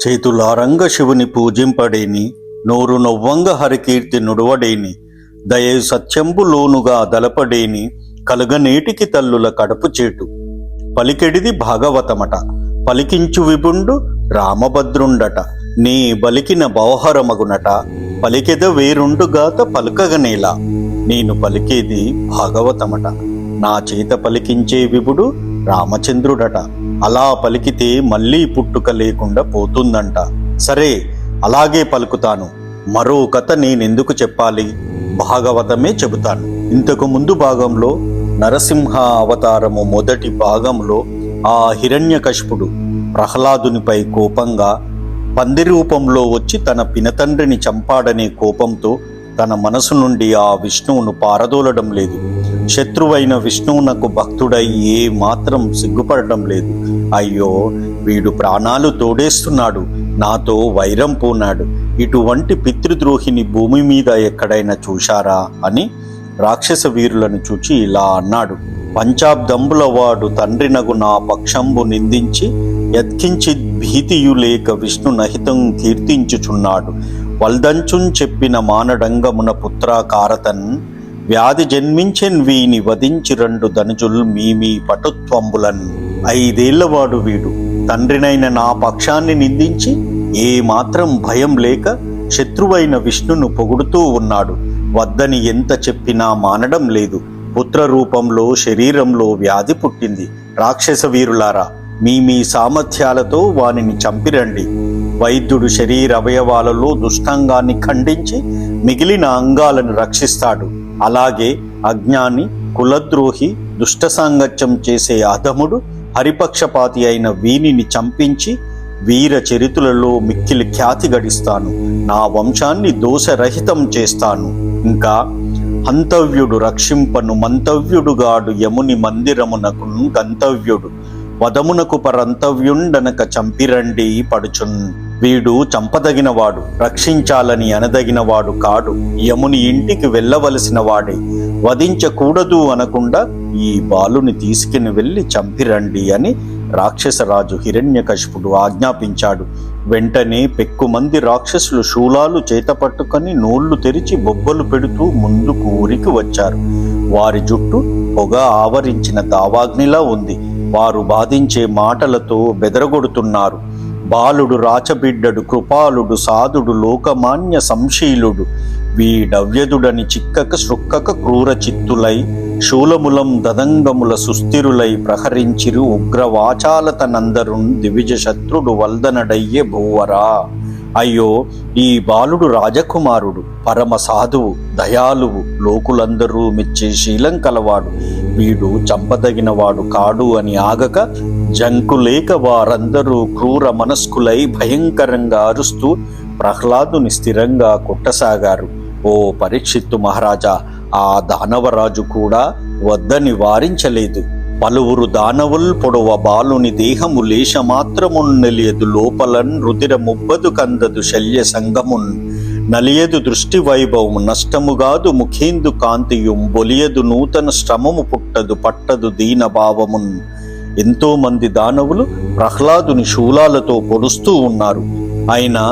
చేతులారంగ శివుని పూజింపడేని, నోరు నొవ్వంగ హరికీర్తి నుడవడేని, దయే సత్యంబు లోనుగా దలపడేని, కలుగనేటికి తల్లుల కడపు చేటు. పలికెడిది భాగవతమట, పలికించు విభుండు రామభద్రుండట, నీ బలికిన బౌహరమగునట, పలికెద వేరుండుగాత పలుకగనేలా, నేను పలికేది భాగవతమట, నా చేత పలికించే విభుడు రామచంద్రుడట, అలా పలికితే మళ్ళీ పుట్టుక లేకుండా పోతుందంట. సరే, అలాగే పలుకుతాను. మరో కథ నేనెందుకు చెప్పాలి, భాగవతమే చెబుతాను. ఇంతకు ముందు భాగంలో నరసింహ అవతారము మొదటి భాగంలో ఆ హిరణ్యకశిపుడు ప్రహ్లాదునిపై కోపంగా పంది రూపంలో వచ్చి తన పినతండ్రిని చంపాడనే కోపంతో తన మనసు నుండి ఆ విష్ణువును పారదోలడం లేదు. శత్రువైన విష్ణువునకు భక్తుడై ఏ మాత్రం సిగ్గుపడడం లేదు. అయ్యో, వీడు ప్రాణాలు తోడేస్తున్నాడు, నాతో వైరం పూనాడు, ఇటువంటి పితృద్రోహిని భూమి మీద ఎక్కడైనా చూశారా అని రాక్షస వీరులను చూచి ఇలా అన్నాడు. పంచాబ్దంబుల వాడు తండ్రినగు నా పక్షంబు నిందించి యత్కించి భీతియులేక విష్ణు నహితం కీర్తించుచున్నాడు. వల్దంచున్ చెప్పిన మానడంగమున పుత్రాకారతన్ వ్యాధి జన్మించెన్ వీని వధించి రెండు ధనుజుల్ మీ పటుత్వంబులన్. 5 ఏళ్లవాడు వీడు తండ్రినైన నా పక్షాన్ని నిందించి ఏ మాత్రం భయం లేక శత్రువైన విష్ణును పొగుడుతూ ఉన్నాడు. వద్దని ఎంత చెప్పినా మానడం లేదు. పుత్ర రూపంలో శరీరంలో వ్యాధి పుట్టింది. రాక్షస వీరులారా, మీ సామర్థ్యాలతో వానిని చంపిరండి. వైద్యుడు శరీర అవయవాలలో దుష్టంగాన్ని ఖండించి మిగిలిన అంగాలను రక్షిస్తాడు. అలాగే అజ్ఞాని, కులద్రోహి, దుష్ట సాంగత్యం చేసే అధముడు, హరిపక్షపాతి అయిన వీనిని చంపించి వీర చరితులలో మిక్కిలి ఖ్యాతి గడిస్తాను. నా వంశాన్ని దోషరహితం చేస్తాను. ఇంకా హంతవ్యుడు రక్షింపను మంతవ్యుడుగాడు యముని మందిరమునకు గంతవ్యుడు వదమునకు పరంతవ్యుండనక చంపిరండి పడుచున్. వీడు చంపదగినవాడు, రక్షించాలని అనదగినవాడు కాడు. యముని ఇంటికి వెళ్ళవలసిన వాడే. వధించకూడదు అనకుండా ఈ బాలుని తీసుకుని వెళ్ళి చంపిరండి అని రాక్షసరాజు హిరణ్యకశిపుడు ఆజ్ఞాపించాడు. వెంటనే పెక్కుమంది రాక్షసులు శూలాలు చేత పట్టుకొని నోళ్లు తెరిచి బొబ్బలు పెడుతూ ముందుకు ఊరికి వచ్చారు. వారి జుట్టు పొగ ఆవరించిన దావాగ్నిలా ఉంది. వారు బాధించే మాటలతో బెదరగొడుతున్నారు. బాలుడు రాచబిడ్డడు, కృపాలుడు, సాధుడు, లోకమాన్య సంశీలుడు, వీడవ్యదుడని చిక్కక శృక్కక క్రూర చిత్తులై శూలములం దదంగముల సుస్థిరులై ప్రహరించిరు ఉగ్రవాచాలతనందరున్ దివిజ శత్రుడు వల్దనడయ్యే భూవరా. అయ్యో, ఈ బాలుడు రాజకుమారుడు, పరమ సాధువు, దయాలువు, లోకులందరూ మెచ్చే శీలం కలవాడు. వీడు చంపదగినవాడు కాడు అని ఆగక జంకులేక వారందరూ క్రూర మనస్కులై భయంకరంగా అరుస్తూ ప్రహ్లాదుని స్థిరంగా కొట్టసాగారు. ఓ పరీక్షిత్తు మహారాజా, ఆ దానవరాజు కూడా వద్దని వారించలేదు. పలువురు దానవుల్ పొడవ బాలుని దేహము లేశమాత్రమున్ నెలియదు లోపలన్ రుదిర ముబ్బదు కందదు శల్య సంగమున్ నలియదు దృష్టి వైభవం నష్టముగాదు ముఖేందు కాంతియుం బొలియదు నూతన శ్రమము పుట్టదు పట్టదు దీన భావమున్. ఎంతో మంది దానవులు ప్రహ్లాదుని శూలాలతో పొడుస్తూ ఉన్నారు. అయినా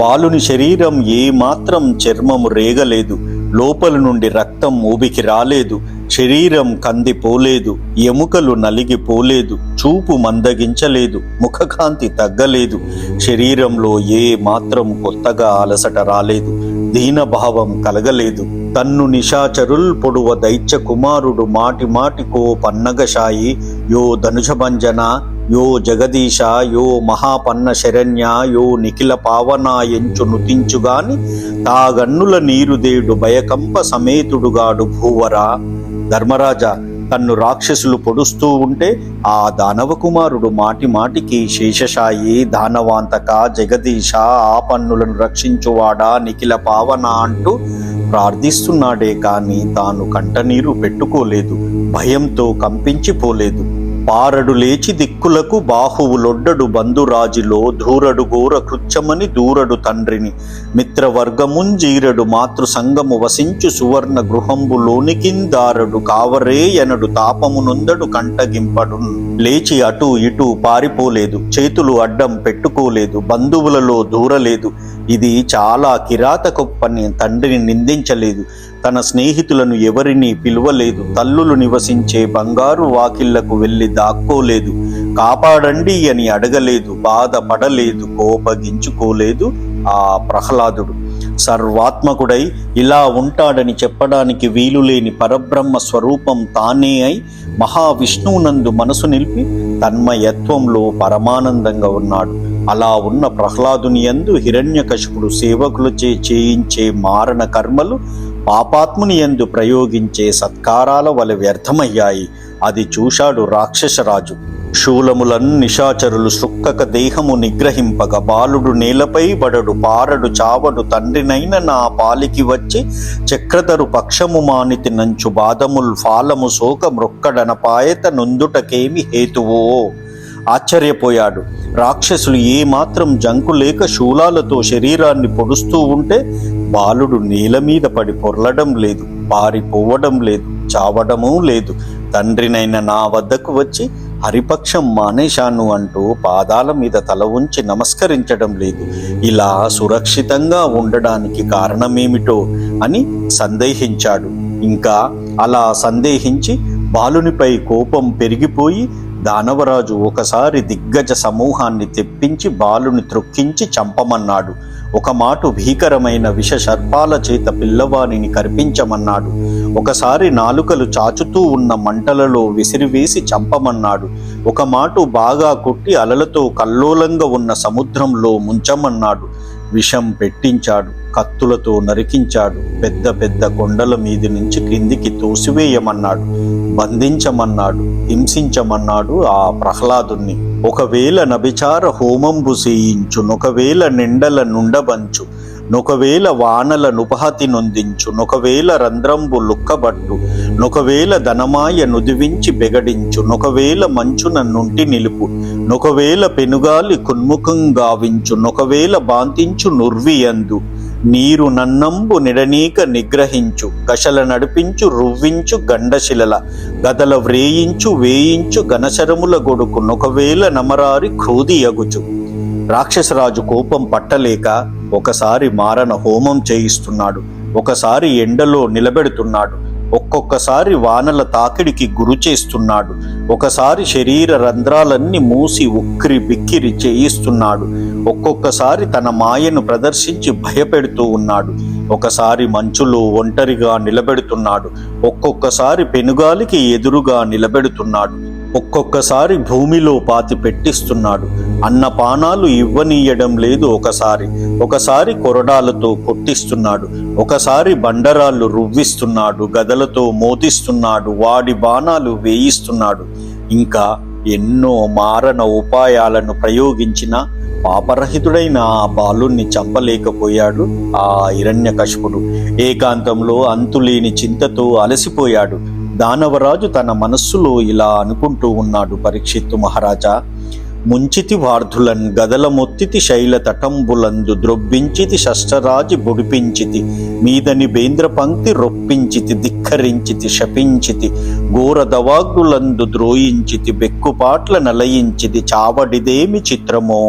బాలుని శరీరం ఏ మాత్రం చర్మము రేగలేదు. లోపల నుండి రక్తం ఊబికి రాలేదు. శరీరం కందిపోలేదు. ఎముకలు నలిగిపోలేదు. చూపు మందగించలేదు. ముఖకాంతి తగ్గలేదు. శరీరంలో ఏ మాత్రం కొత్తగా అలసట రాలేదు. దీనభావం కలగలేదు. తన్ను నిశాచరుల్ పొడువ దైత్య కుమారుడు మాటి మాటికో పన్నగశాయి యో ధనుజభంజన యో జగదీశ యో మహాపన్న శరణ్య యో నిఖిల పావన ఎంచు నుతించుగాని తాగన్నుల నీరుదేడు భయకంప సమేతుడుగాడు భూవరా. ధర్మరాజా, తన్ను రాక్షసులు పొడుస్తూ ఉంటే ఆ దానవ కుమారుడు మాటి మాటికి శేషశాయి, దానవాంతక, జగదీశ, ఆ పన్నులను రక్షించువాడా, నిఖిల పావన అంటూ ప్రార్థిస్తున్నాడే కాని తాను కంటనీరు పెట్టుకోలేదు. భయంతో కంపించిపోలేదు. బారడు లేచి దిక్కులకు బాహువులొడ్డడు బంధురాజిలో ధూరడు ఘోర కృత్యమని దూరడు తండ్రిని మిత్రవర్గముంజీరడు మాతృ సంగము వసించు సువర్ణ గృహంబులోనికిందారడు కావరే ఎనడు తాపమునొందడు కంటగింపడు. లేచి అటూ ఇటూ పారిపోలేదు, చేతులు అడ్డం పెట్టుకోలేదు, బంధువులలో దూరలేదు. ఇది చాలా కిరాతక పని. తండ్రిని నిందించలేదు, తన స్నేహితులను ఎవరినీ పిలువలేదు, తల్లులు నివసించే బంగారు వాకిళ్లకు వెళ్ళి దాక్కోలేదు, కాపాడండి అని అడగలేదు, బాధపడలేదు, కోపగించుకోలేదు. ఆ ప్రహ్లాదుడు సర్వాత్మకుడై ఇలా ఉంటాడని చెప్పడానికి వీలులేని పరబ్రహ్మ స్వరూపం తానే అయి మహావిష్ణువునందు మనసు నిలిపి తన్మయత్వంలో పరమానందంగా ఉన్నాడు. అలా ఉన్న ప్రహ్లాదుని యందు హిరణ్యకశిపుడు సేవకులచే చేయించే మారణ కర్మలు పాపాత్ముని యందు ప్రయోగించే సత్కారాల వలె వ్యర్థమయ్యాయి. అది చూశాడు రాక్షసరాజు. శూలములను నిశాచరులు శృక్కక దేహము నిగ్రహింపగ బాలుడు నేలపై బడడు, పారడు చావడు, తండ్రినైన నా పాలికి వచ్చి చక్రధరు పక్షము మానితి నంచు బాధముల్ ఫాలము శోక మృక్కడనపాయత నొందుటకేమి హేతువో. ఆశ్చర్యపోయాడు. రాక్షసులు ఏమాత్రం జంకు లేక శూలాలతో శరీరాన్ని పొడుస్తూ ఉంటే బాలుడు నేల మీద పడి పొర్లడం లేదు, పారిపోవడం లేదు, చావడమూ లేదు. తండ్రినైన నా వద్దకు వచ్చి హరిపక్షం మానేశాను అంటూ పాదాల మీద తల ఉంచి నమస్కరించడం లేదు. ఇలా సురక్షితంగా ఉండడానికి కారణమేమిటో అని సందేహించాడు. ఇంకా అలా సందేహించి బాలునిపై కోపం పెరిగిపోయి దానవరాజు ఒకసారి దిగ్గజ సమూహాన్ని తెప్పించి బాలుని త్రొక్కించి చంపమన్నాడు. ఒక మాటు భీకరమైన విష సర్పాల చేత పిల్లవానిని కరిపించమన్నాడు. ఒకసారి నాలుకలు చాచుతూ ఉన్న మంటలలో విసిరివేసి చంపమన్నాడు. ఒక మాటు బాగా కొట్టి అలలతో కల్లోలంగా ఉన్న సముద్రంలో ముంచమన్నాడు. విషం పెట్టించాడు, కత్తులతో నరికించాడు, పెద్ద పెద్ద కొండల మీది నుంచి క్రిందికి తోసివేయమన్నాడు, బంధించమన్నాడు, హింసించమన్నాడు ఆ ప్రహ్లాదుని. ఒకవేళ నభిచార హోమంబు చేయించు, నొకవేళ నిండల నుండబంచు, నొకవేళ వానల నుపహతి నొందించు, నొకవేళ రంధ్రంబు లుక్కబట్టు, నొకవేళ ధనమాయ నుదివించి బెగడించు, నొకవేళ మంచున నుంటి నిలుపు, నొకవేళ పెనుగాలి కున్ముఖం గావించు, నొకవేళ బాంతించు నుర్వియందు, నీరు నన్నంబు నిడనీక నిగ్రహించు, కషల నడిపించు రువ్వించు గండశిలల, గదల వ్రేయించు వేయించు ఘనశరముల గొడుకు, నొకవేళ నమరారి క్రోధి అగుచు. రాక్షసరాజు కోపం పట్టలేక ఒకసారి మారణ హోమం చేయిస్తున్నాడు, ఒకసారి ఎండలో నిలబెడుతున్నాడు, ఒక్కొక్కసారి వానల తాకిడికి గురి చేస్తున్నాడు, ఒకసారి శరీర రంధ్రాలన్నీ మూసి ఉక్కిరి బిక్కిరి చేయిస్తున్నాడు, ఒక్కొక్కసారి తన మాయను ప్రదర్శించి భయపెడుతూ ఉన్నాడు, ఒకసారి మంచులో ఒంటరిగా నిలబెడుతున్నాడు, ఒక్కొక్కసారి పెనుగాలికి ఎదురుగా నిలబెడుతున్నాడు, ఒక్కొక్కసారి భూమిలో పాతి పెట్టిస్తున్నాడు. అన్నపానాలు ఇవ్వనీయడం లేదు. ఒకసారి కొరడాలతో కొట్టిస్తున్నాడు, ఒకసారి బండరాళ్ళు రువ్విస్తున్నాడు, గదలతో మోతిస్తున్నాడు, వాడి బాణాలు వేయిస్తున్నాడు. ఇంకా ఎన్నో మారణ ఉపాయాలను ప్రయోగించిన పాపరహితుడైన ఆ బాలుణ్ణి చంపలేకపోయాడు ఆ హిరణ్యకశిపుడు. ఏకాంతంలో అంతులేని చింతతో అలసిపోయాడు. దానవరాజు తన మనస్సులో ఇలా అనుకుంటూ ఉన్నాడు, పరీక్షిత్తు మహారాజా, ముంచితి వార్ధులన్ గదల మొత్తితి శైల తటంబులందు ద్రొబ్బించితి షష్టరాజి బుడిపించితి మీదని బేంద్ర పంక్తి రొప్పించితి ధిక్కరించితి శపించితి ఘోర దవాగ్నులందు ద్రోయించితి బెక్కుపాట్ల నలయించితి చావడిదేమి చిత్రమో.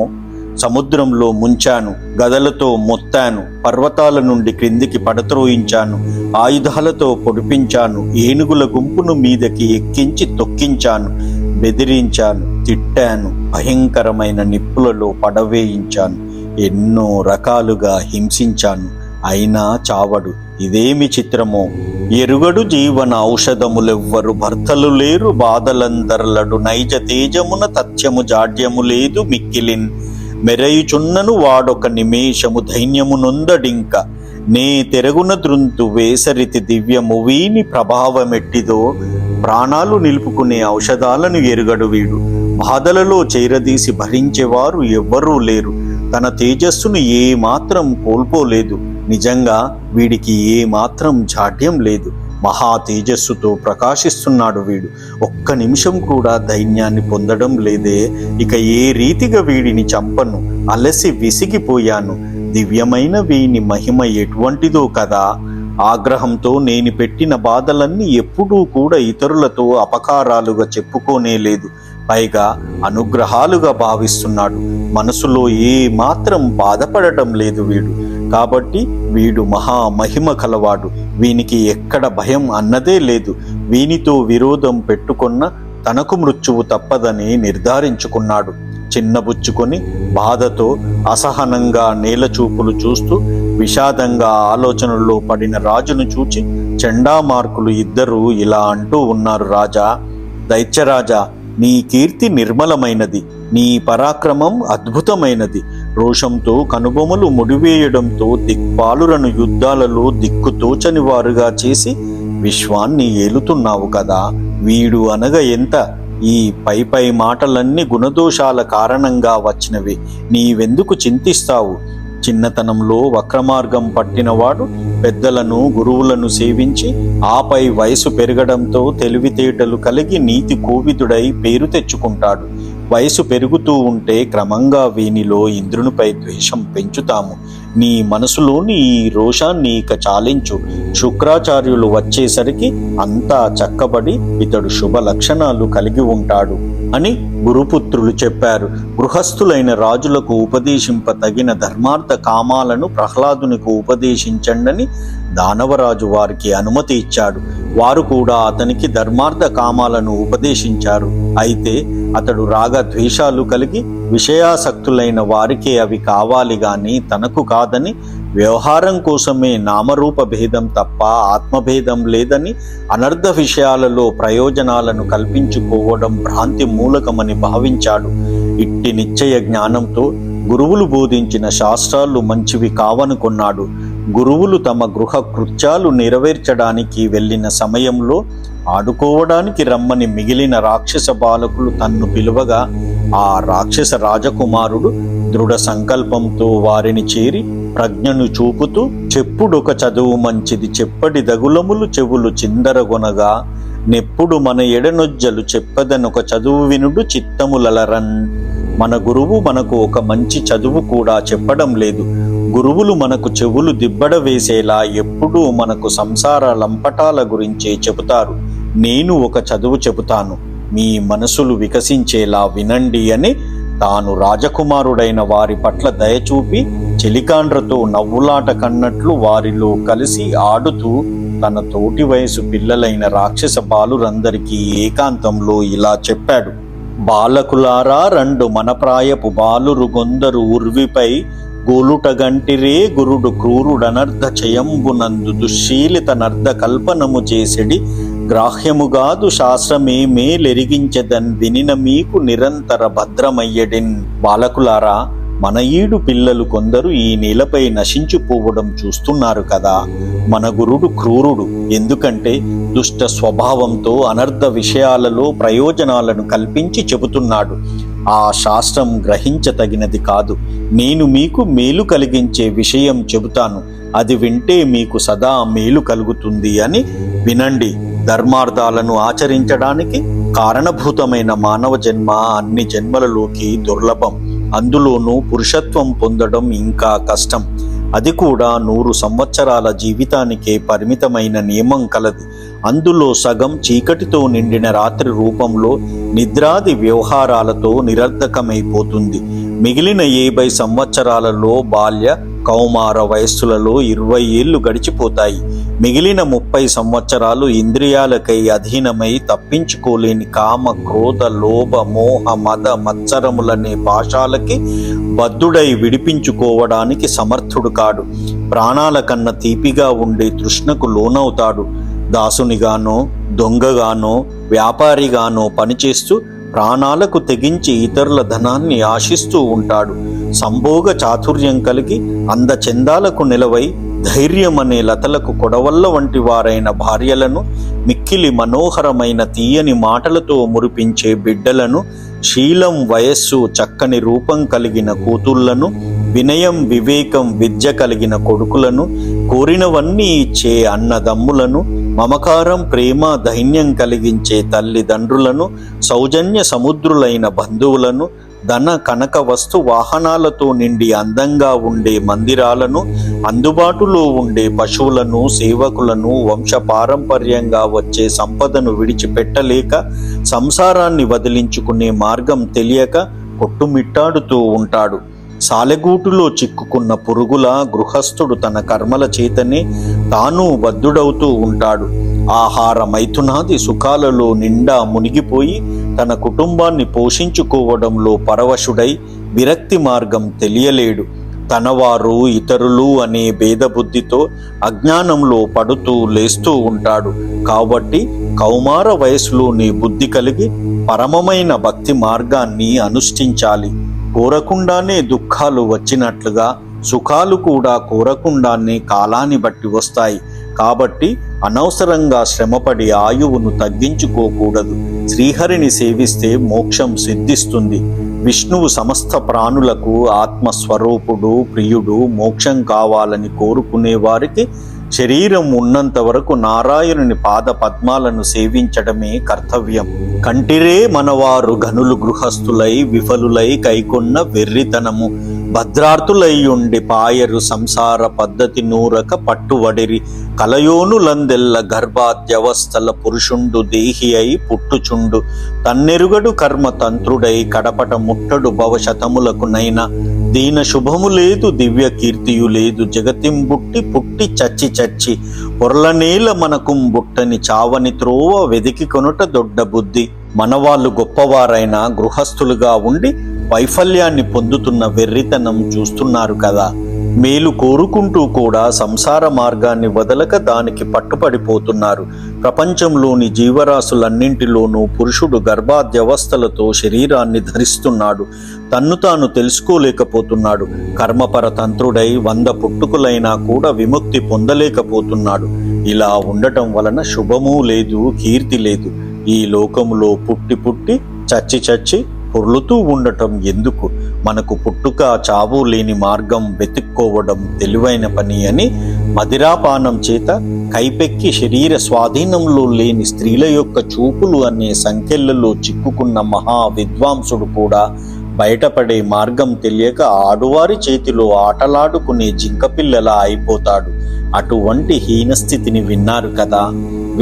సముద్రంలో ముంచాను, గదలతో మొత్తాను, పర్వతాల నుండి క్రిందికి పడత్రోయించాను, ఆయుధాలతో పొడిపించాను, ఏనుగుల గుంపును మీదకి ఎక్కించి తొక్కించాను, బెదిరించాను, తిట్టాను, భయంకరమైన నిప్పులలో పడవేయించాను, ఎన్నో రకాలుగా హింసించాను, అయినా చావడు. ఇదేమి చిత్రమో. ఎరుగడు జీవన ఔషధములెవ్వరు, భర్తలు లేరు బాధలందర్లడు, నైజ తేజమున తథ్యము జాడ్యము లేదు మిక్కిలిన్, మెరయుచున్నను వాడొక నిమేషము ధైన్యము నొందడింక, నే తెరగున దృంతు వేసరితి దివ్యము వీని ప్రభావమెట్టిదో. ప్రాణాలు నిలుపుకునే ఔషధాలను ఎరుగడు వీడు, బాధలలో చేరదీసి భరించేవారు ఎవ్వరూ లేరు, తన తేజస్సును ఏ మాత్రం కోల్పోలేదు, నిజంగా వీడికి ఏ మాత్రం జాడ్యం లేదు. మహా తేజస్సుతో ప్రకాశిస్తున్నాడు వీడు. ఒక్క నిమిషం కూడా దైన్యాన్ని పొందడం లేదే. ఇక ఏ రీతిగా వీడిని చంపను, అలసి విసిగిపోయాను. దివ్యమైన వీని మహిమ ఎటువంటిదో కదా. ఆగ్రహంతో నేను పెట్టిన బాధలన్నీ ఎప్పుడూ కూడా ఇతరులతో అపకారాలుగా చెప్పుకోనేలేదు, పైగా అనుగ్రహాలుగా భావిస్తున్నాడు. మనసులో ఏ మాత్రం బాధపడటం లేదు వీడు. కాబట్టి వీడు మహామహిమ కలవాడు. వీనికి ఎక్కడ భయం అన్నదే లేదు. వీనితో విరోధం పెట్టుకున్న తనకు మృత్యువు తప్పదని నిర్ధారించుకున్నాడు. చిన్నబుచ్చుకొని బాధతో అసహనంగా నేలచూపులు చూస్తూ విషాదంగా ఆలోచనల్లో పడిన రాజును చూచి చండామార్కులు ఇద్దరూ ఇలా అంటూ ఉన్నారు. రాజా, దైత్యరాజా, నీ కీర్తి నిర్మలమైనది, నీ పరాక్రమం అద్భుతమైనది. రోషంతో కనుబొమలు ముడివేయడంతో దిక్పాలురను యుద్ధాలలో దిక్కుతోచని వారుగా చేసి విశ్వాన్ని ఏలుతున్నావు కదా. వీడు అనగా ఎంత? ఈ పై మాటలన్నీ గుణదోషాల కారణంగా వచ్చినవి. నీవెందుకు చింతిస్తావు? చిన్నతనంలో వక్రమార్గం పట్టినవాడు పెద్దలను గురువులను సేవించి ఆపై వయసు పెరగడంతో తెలివితేటలు కలిగి నీతి కోవిదుడై పేరు తెచ్చుకుంటాడు. వయసు పెరుగుతూ ఉంటే క్రమంగా వీనిలో ఇంద్రునిపై ద్వేషం పెంచుతాము. నీ మనసులోని ఈ రోషాన్ని ఇక చాలించు. శుక్రాచార్యులు వచ్చేసరికి అంతా చక్కబడి ఇతడు శుభ లక్షణాలు కలిగి ఉంటాడు అని గురుపుత్రులు చెప్పారు. గృహస్థులైన రాజులకు ఉపదేశింప తగిన ధర్మార్థ కామాలను ప్రహ్లాదునికి ఉపదేశించండని దానవరాజు వారికి అనుమతి ఇచ్చాడు. వారు కూడా అతనికి ధర్మార్థ కామాలను ఉపదేశించారు. అయితే అతడు రాగద్వేషాలు కలిగి విషయాసక్తులైన వారికే అవి కావాలి గాని తనకు కాదని, వ్యవహారం కోసమే నామరూప భేదం తప్ప ఆత్మభేదం లేదని, అనర్థ విషయాలలో ప్రయోజనాలను కల్పించుకోవడం భ్రాంతి మూలకమని భావించాడు. ఇట్టి నిశ్చయ జ్ఞానంతో గురువులు బోధించిన శాస్త్రాలు మంచివి కావనుకున్నాడు. గురువులు తమ గృహ కృత్యాలు నెరవేర్చడానికి వెళ్ళిన సమయంలో ఆడుకోవడానికి రమ్మని మిగిలిన రాక్షస బాలకులు తన్ను పిలువగా ఆ రాక్షస రాజకుమారుడు దృఢ సంకల్పంతో వారిని చేరి ప్రజ్ఞను చూపుతూ చెప్పుడొక చదువు మంచిది, చెప్పడి దగులములు చెవులు చిందరగొనగా, నెప్పుడు మన ఎడనొజ్జలు చెప్పదనొక చదువు వినుడు చిత్తములలరన్. మన గురువు మనకు ఒక మంచి చదువు కూడా చెప్పడం లేదు. గురువులు మనకు చెవులు దిబ్బడ వేసేలా ఎప్పుడూ మనకు సంసార లంపటాల గురించే చెబుతారు. నేను ఒక చదువు చెబుతాను, మీ మనసులు వికసించేలా వినండి అని తాను రాజకుమారుడైన వారి పట్ల దయచూపి చెలికాండ్రతో నవ్వులాట కన్నట్లు వారిలో కలిసి ఆడుతూ తన తోటి వయసు పిల్లలైన రాక్షస బాలురందరికీ ఏకాంతంలో ఇలా చెప్పాడు. బాలకులారా రండు, మన ప్రాయపు బాలురు గొందరు ఉర్విపై గోలుటగంటిరే గురుడు క్రూరుడనర్ధ చయంబునందు దుశ్శీలిత నర్ధ కల్పనము చేసెడి గ్రాహ్యముగాదు శాస్త్రమే మేలెరిగించెదన్ వినిన మీకు నిరంతర భద్రమయ్యడిన్. బాలకులారా, మన ఈడు పిల్లలు కొందరు ఈ నేలపై నశించిపోవడం చూస్తున్నారు కదా. మన గురుడు క్రూరుడు, ఎందుకంటే దుష్ట స్వభావంతో అనర్థ విషయాలలో ప్రయోజనాలను కల్పించి చెబుతున్నాడు. ఆ శాస్త్రం గ్రహించతగినది కాదు. నేను మీకు మేలు కలిగించే విషయం చెబుతాను, అది వింటే మీకు సదా మేలు కలుగుతుంది అని వినండి. ధర్మార్థాలను ఆచరించడానికి కారణభూతమైన మానవ జన్మ అన్ని జన్మలలోకి దుర్లభం. అందులోనూ పురుషత్వం పొందడం ఇంకా కష్టం. అది కూడా 100 సంవత్సరాల జీవితానికే పరిమితమైన నియమం కలది. అందులో సగం చీకటితో నిండిన రాత్రి రూపంలో నిద్రాది వ్యవహారాలతో నిరర్ధకమైపోతుంది. మిగిలిన 50 సంవత్సరాలలో బాల్య కౌమార వయస్సులలో 20 ఏళ్లు గడిచిపోతాయి. మిగిలిన 30 సంవత్సరాలు ఇంద్రియాలకై అధీనమై తప్పించుకోలేని కామ క్రోధ లోభ మోహ మద మత్సరములనే పాశాలకి బద్ధుడై విడిపించుకోవడానికి సమర్థుడు కాడు. ప్రాణాల కన్నా తీపిగా ఉండే తృష్ణకు లోనవుతాడు. దాసునిగానో దొంగగానో వ్యాపారిగానో పనిచేస్తూ ప్రాణాలకు తెగించి ఇతరుల ధనాన్ని ఆశిస్తూ ఉంటాడు. సంభోగ చాతుర్యం కలిగి అందచందాలకు నిలవై ధైర్యం అనే లతలకు కొడవల్ల వంటి వారైన భార్యలను, మిక్కిలి మనోహరమైన తీయని మాటలతో మురిపించే బిడ్డలను, శీలం వయస్సు చక్కని రూపం కలిగిన కూతుళ్లను, వినయం వివేకం విద్య కలిగిన కొడుకులను, కోరినవన్నీ ఇచ్చే అన్నదమ్ములను, మమకారం, ప్రేమ, దైన్యం కలిగించే తల్లిదండ్రులను, సౌజన్య సముద్రులైన బంధువులను, ధన కనక వస్తు వాహనాలతో నిండి అందంగా ఉండే మందిరాలను, అందుబాటులో ఉండే పశువులను, సేవకులను, వంశపారంపర్యంగా వచ్చే సంపదను విడిచిపెట్టలేక సంసారాన్ని వదిలించుకునే మార్గం తెలియక కొట్టుమిట్టాడుతూ ఉంటాడు. సాలెగూటులో చిక్కుకున్న పురుగుల గృహస్థుడు తన కర్మల చేతనే తాను బద్ధుడవుతూ ఉంటాడు. ఆహార మైథునాది సుఖాలలో నిండా మునిగిపోయి తన కుటుంబాన్ని పోషించుకోవడంలో పరవశుడై విరక్తి మార్గం తెలియలేడు. తనవారు ఇతరులు అనే భేదబుద్ధితో అజ్ఞానంలో పడుతూ లేస్తూ ఉంటాడు. కాబట్టి కౌమార వయసులోనే బుద్ధి కలిగి పరమమైన భక్తి మార్గాన్ని అనుష్ఠించాలి. కోరకుండానే దుఃఖాలు వచ్చినట్లుగా సుఖాలు కూడా కోరకుండానే కాలాన్ని బట్టి వస్తాయి. కాబట్టి అనవసరంగా శ్రమపడి ఆయువును తగ్గించుకోకూడదు. శ్రీహరిని సేవిస్తే మోక్షం సిద్ధిస్తుంది. విష్ణువు సమస్త ప్రాణులకు ఆత్మస్వరూపుడు, ప్రియుడు. మోక్షం కావాలని కోరుకునే వారికి శరీరం ఉన్నంత వరకు నారాయణుని పాద పద్మాలను సేవించడమే కర్తవ్యం. కంటిరే మనవారు ఘనులు గృహస్థులై విఫలులై కైకొన్న వెర్రితనము, భద్రార్థులై ఉండి పాయరు సంసార పద్ధతి నూరక పట్టువడిరి, కలయోనులందెల్ల గర్భాద్యవస్థల పురుషుండు దేహి అయి పుట్టుచుండు, తన్నెరుగడు కర్మ తంత్రుడై కడపట ముట్టడు భవశతములకు నైనా, దీన శుభము లేదు దివ్య కీర్తియు లేదు, జగతింబుట్టి పుట్టి చచ్చి చచ్చి పొరలనేల మనకుం బుట్టని చావని త్రోవ వెదికి కొనుట దొడ్డ బుద్ధి. మనవాళ్ళు గొప్పవారైన గృహస్థులుగా ఉండి వైఫల్యాన్ని పొందుతున్న వెర్రితనం చూస్తున్నారు కదా. మేలు కోరుకుంటూ కూడా సంసార మార్గాన్ని వదలక దానికి పట్టుపడిపోతున్నారు. ప్రపంచంలోని జీవరాశులన్నింటిలోనూ పురుషుడు గర్భాద్యవస్థలతో శరీరాన్ని ధరిస్తున్నాడు. తన్ను తాను తెలుసుకోలేకపోతున్నాడు. కర్మపరతంత్రుడై 100 పుట్టుకులైనా కూడా విముక్తి పొందలేకపోతున్నాడు. ఇలా ఉండటం వలన శుభము లేదు, కీర్తి లేదు. ఈ లోకములో పుట్టి పుట్టి చచ్చి చచ్చి పొర్లుతూ ఉండటం ఎందుకు? మనకు పుట్టుక చావు లేని మార్గం వెతుక్కోవడం తెలివైన పని అని మదిరాపానం చేత కైపెక్కి శరీర స్వాధీనంలో లేని స్త్రీల యొక్క చూపులు అనే సంకెళ్లలో చిక్కుకున్న మహా విద్వాంసుడు కూడా బయటపడే మార్గం తెలియక ఆడువారి చేతిలో ఆటలాడుకునే జింకపిల్లలా అయిపోతాడు. అటువంటి హీనస్థితిని విన్నారు కదా.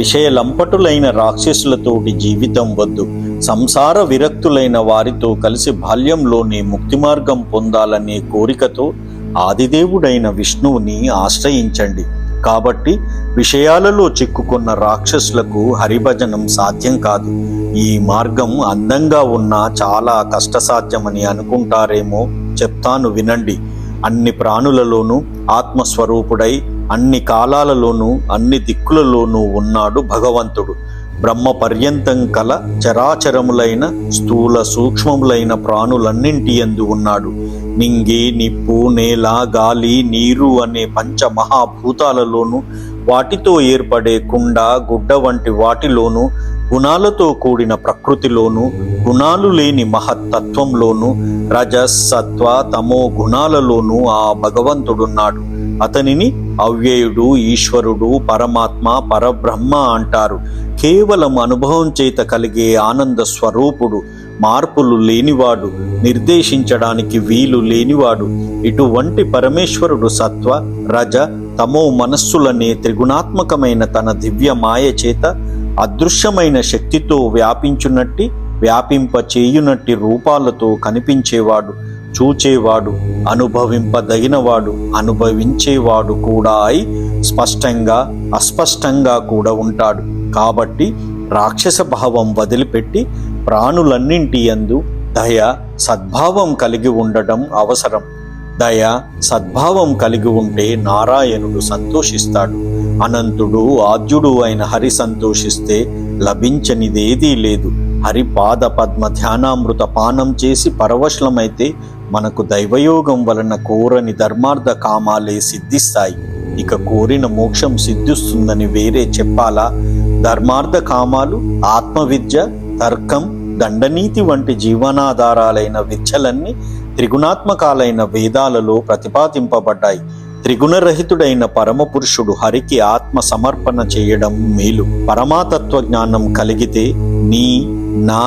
విషయలంపటులైన రాక్షసులతోటి జీవితం వద్దు. సంసార విరక్తులైన వారితో కలిసి బాల్యంలోనే ముక్తి మార్గం పొందాలనే కోరికతో ఆదిదేవుడైన విష్ణువుని ఆశ్రయించండి. కాబట్టి విషయాలలో చిక్కుకున్న రాక్షసులకు హరిభజనం సాధ్యం కాదు. ఈ మార్గం అందంగా ఉన్నా చాలా కష్టసాధ్యమని అనుకుంటారేమో, చెప్తాను వినండి. అన్ని ప్రాణులలోనూ ఆత్మస్వరూపుడై అన్ని కాలాలలోనూ అన్ని దిక్కులలోనూ ఉన్నాడు భగవంతుడు. బ్రహ్మ పర్యంతం కల చరాచరములైన స్థూల సూక్ష్మములైన ప్రాణులన్నింటి యందు ఉన్నాడు. నింగి, నిప్పు, నేల, గాలి, నీరు అనే పంచమహాభూతాలలోనూ వాటితో ఏర్పడే కుండ, గుడ్డ వంటి వాటిలోనూ గుణాలతో కూడిన ప్రకృతిలోనూ గుణాలు లేని మహత్తత్వంలోనూ రజస్, సత్వ, తమో గుణాలలోనూ ఆ భగవంతుడున్నాడు. అతనిని అవ్యయుడు, ఈశ్వరుడు, పరమాత్మ, పరబ్రహ్మ అంటారు. కేవలం అనుభవం చేత కలిగే ఆనంద స్వరూపుడు, మార్పులు లేనివాడు, నిర్దేశించడానికి వీలు లేనివాడు. ఇటువంటి పరమేశ్వరుడు సత్వ, రజ, తమో మనస్సులనే త్రిగుణాత్మకమైన తన దివ్య మాయ చేత అదృశ్యమైన శక్తితో వ్యాపింపచేయునట్టి రూపాలతో కనిపించేవాడు, చూచేవాడు, అనుభవింపదగినవాడు, అనుభవించేవాడు కూడా అయి స్పష్టంగా అస్పష్టంగా కూడా ఉంటాడు. కాబట్టి రాక్షస భావం వదిలిపెట్టి ప్రాణులన్నింటి యందు దయ, సద్భావం కలిగి ఉండడం అవసరం. దయ, సద్భావం కలిగి ఉంటే నారాయణుడు సంతోషిస్తాడు. అనంతుడు, ఆద్యుడు అయిన హరి సంతోషిస్తే లభించనిదేదీ లేదు. హరి పాద పద్మ ధ్యానామృత పానం చేసి పరవశలమైతే మనకు దైవయోగం వలన కోరని ధర్మార్థ కామాలే సిద్ధిస్తాయి. ఇక కోరిన మోక్షం సిద్ధిస్తుందని వేరే చెప్పాలా? ధర్మార్థ కామాలు, ఆత్మవిద్య, తర్కం, దండనీతి వంటి జీవనాధారాలైన విద్యలన్నీ త్రిగుణాత్మకాలైన వేదాలలో ప్రతిపాదింపబడ్డాయి. త్రిగుణరహితుడైన పరమపురుషుడు హరికి ఆత్మ సమర్పణ చేయడం మేలు. పరమాతత్వ జ్ఞానం కలిగితే నీ నా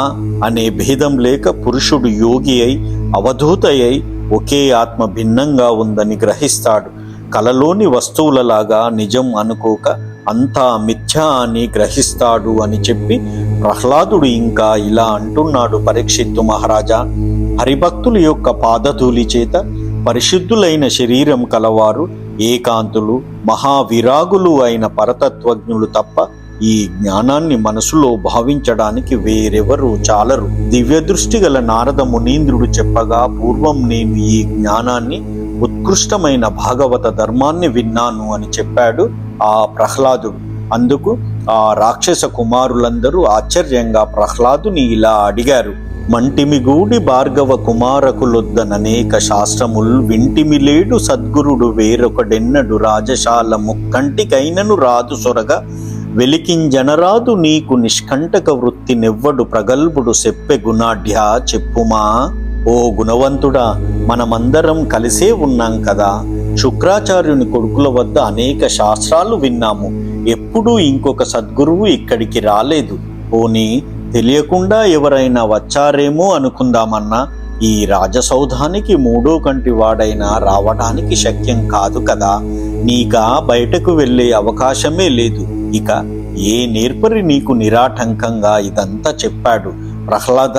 అనే భేదం లేక పురుషుడు యోగి అయి అవధూతయ్యై ఒకే ఆత్మ భిన్నంగా ఉందని గ్రహిస్తాడు. కలలోని వస్తువులలాగా నిజం అనుకోక అంతా మిథ్యా అని గ్రహిస్తాడు అని చెప్పి ప్రహ్లాదుడు ఇంకా ఇలా అంటున్నాడు: పరీక్షిత్తు మహారాజా, హరిభక్తుల యొక్క పాదధూళి చేత పరిశుద్ధులైన శరీరం కలవారు ఏకాంతులు మహావిరాగులు అయిన పరతత్వజ్ఞులు తప్ప ఈ జ్ఞానాన్ని మనసులో భావించడానికి వేరెవరూ చాలరు. దివ్య దృష్టి గల నారద మునీంద్రుడు చెప్పగా పూర్వం నేను ఈ జ్ఞానాన్ని ఉత్కృష్టమైన భాగవత ధర్మాన్ని విన్నాను అని చెప్పాడు ఆ ప్రహ్లాదుడు. అందుకు ఆ రాక్షస కుమారులందరూ ఆశ్చర్యంగా ప్రహ్లాదుని ఇలా అడిగారు: మంటిమిగూడి భార్గవ కుమారకులొద్దననేక శాస్త్రముల్ వింటిమిలేడు సద్గురుడు వేరొకడెన్నడు రాజశాల ముక్కంటికైనను రాదు సొరగ వెలికింజనరాదు నీకు నిష్కంటక వృత్తి నెవ్వడు ప్రగల్భుడు సెప్పె గుణాఢ్య చెప్పుమా. ఓ గుణవంతుడా, మనమందరం కలిసే ఉన్నాం కదా. శుక్రాచార్యుని కొడుకుల వద్ద అనేక శాస్త్రాలు విన్నాము. ఎప్పుడూ ఇంకొక సద్గురువు ఇక్కడికి రాలేదు. పోనీ తెలియకుండా ఎవరైనా వచ్చారేమో అనుకుందామన్నా ఈ రాజసౌధానికి మూడో కంటి వాడైనా రావడానికి శక్యం కాదు కదా. నీకా బయటకు వెళ్ళే అవకాశమే లేదు. ఇక ఏ నేర్పరి నీకు నిరాటంకంగా ఇదంతా చెప్పాడు? ప్రహ్లాద,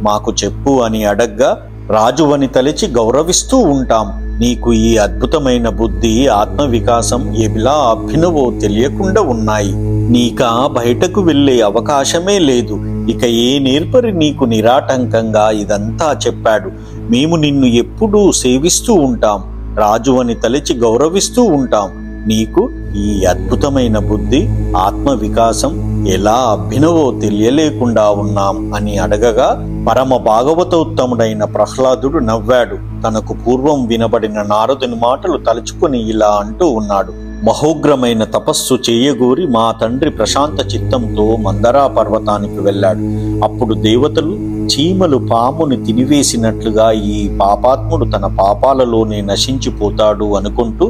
మాకు చెప్పు అని అడగ్గా రాజువని తలచి గౌరవిస్తూ ఉంటాం. నీకు ఈ అద్భుతమైన బుద్ధి ఆత్మవికాసం ఎవిలా అభినవో తెలియకుండా ఉన్నాయి. నీకా బయటకు వెళ్ళే అవకాశమే లేదు. ఇక ఏ నేర్పరి నీకు నిరాటంకంగా ఇదంతా చెప్పాడు? మేము నిన్ను ఎప్పుడూ సేవిస్తూ ఉంటాం, రాజు అని తలచి గౌరవిస్తూ ఉంటాం. నీకు ఈ అద్భుతమైన బుద్ధి ఆత్మ వికాసం ఎలా అభినవో తెలియలేకుండా ఉన్నాం అని అడగగా పరమ భాగవతోత్తముడైన ప్రహ్లాదుడు నవ్వాడు. తనకు పూర్వం వినబడిన నారదుని మాటలు తలుచుకుని ఇలా అంటూ ఉన్నాడు: మహోగ్రమైన తపస్సు చేయగోరి మా తండ్రి ప్రశాంత చిత్తంతో మందరా పర్వతానికి వెళ్ళాడు. అప్పుడు దేవతలు చీమలు పాముని తినివేసినట్లుగా ఈ పాపాత్ముడు తన పాపాలలోనే నశించిపోతాడు అనుకుంటూ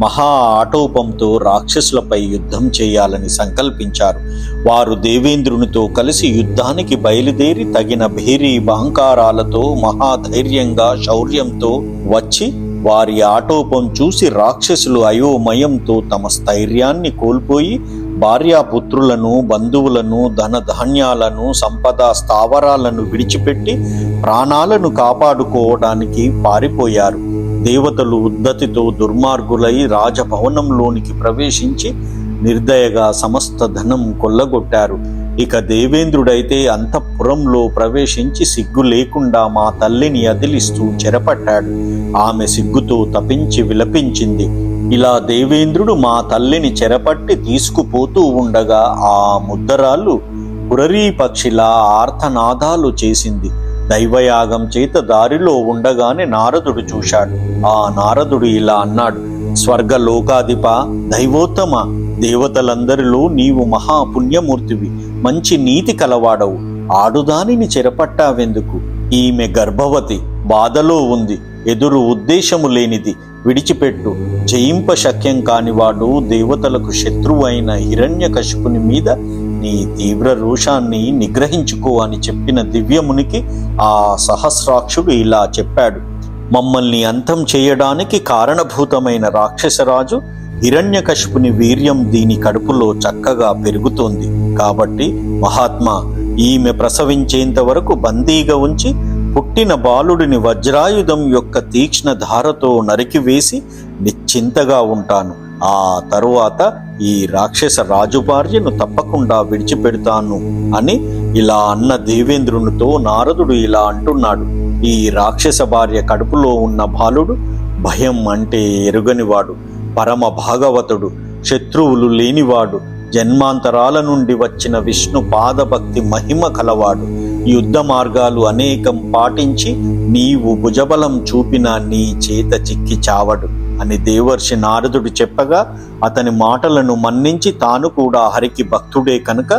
మహా ఆటోపంతో రాక్షసులపై యుద్ధం చేయాలని సంకల్పించారు. వారు దేవేంద్రునితో కలిసి యుద్ధానికి బయలుదేరి తగిన భేరీ బాంకారాలతో మహాధైర్యంగా శౌర్యంతో వచ్చి వారి ఆటోపం చూసి రాక్షసులు అయోమయంతో తమ స్థైర్యాన్ని కోల్పోయి భార్యాపుత్రులను బంధువులను ధనధాన్యాలను సంపద స్థావరాలను విడిచిపెట్టి ప్రాణాలను కాపాడుకోవడానికి పారిపోయారు. దేవతలు ఉద్ధతితో దుర్మార్గులై రాజభవనంలోనికి ప్రవేశించి నిర్దయగా సమస్త ధనం కొల్లగొట్టారు. ఇక దేవేంద్రుడైతే అంతఃపురంలో ప్రవేశించి సిగ్గు లేకుండా మా తల్లిని అదిలిస్తూ చెరపట్టాడు. ఆమె సిగ్గుతో తపించి విలపించింది. ఇలా దేవేంద్రుడు మా తల్లిని చెరపట్టి తీసుకుపోతూ ఉండగా ఆ ముద్దరాలు పురరీ పక్షిలా ఆర్తనాదాలు చేసింది. దైవయాగం చేత దారిలో ఉండగానే నారదుడు చూశాడు. ఆ నారదుడు ఇలా అన్నాడు: స్వర్గలోకాధిప, దైవోత్తమ, దేవతలందరిలో నీవు మహాపుణ్యమూర్తివి, మంచి నీతి కలవాడవు. ఆడుదానిని చెరపట్టావెందుకు? ఈమె గర్భవతి, బాధలో ఉంది, ఎదురు ఉద్దేశము లేనిది, విడిచిపెట్టు. జయింప శక్యం కానివాడు దేవతలకు శత్రువు అయిన హిరణ్యకశిపుని మీద నీ తీవ్ర రోషాన్ని నిగ్రహించుకో అని చెప్పిన దివ్యమునికి ఆ సహస్రాక్షుడు ఇలా చెప్పాడు: మమ్మల్ని అంతం చేయడానికి కారణభూతమైన రాక్షసరాజు హిరణ్యకశిపుని వీర్యం దీని కడుపులో చక్కగా పెరుగుతోంది. కాబట్టి మహాత్మా, ఈమె ప్రసవించేంత వరకు బందీగా ఉంచి పుట్టిన బాలుడిని వజ్రాయుధం యొక్క తీక్ష్ణ ధారతో నరికివేసి నిశ్చింతగా ఉంటాను. ఆ తరువాత ఈ రాక్షస రాజు భార్యను తప్పకుండా విడిచిపెడతాను అని ఇలా అన్న దేవేంద్రునితో నారదుడు ఇలా అంటున్నాడు: ఈ రాక్షస భార్య కడుపులో ఉన్న బాలుడు భయం అంటే ఎరుగనివాడు, పరమ భాగవతుడు, శత్రువులు లేనివాడు, జన్మాంతరాల నుండి వచ్చిన విష్ణు పాదభక్తి మహిమ కలవాడు. యుద్ధ మార్గాలు అనేకం పాటించి నీవు భుజబలం చూపిన నీ చేత చిక్కి చావడు అని దేవర్షి నారదుడు చెప్పగా అతని మాటలను మన్నించి తాను కూడా హరికి భక్తుడే కనుక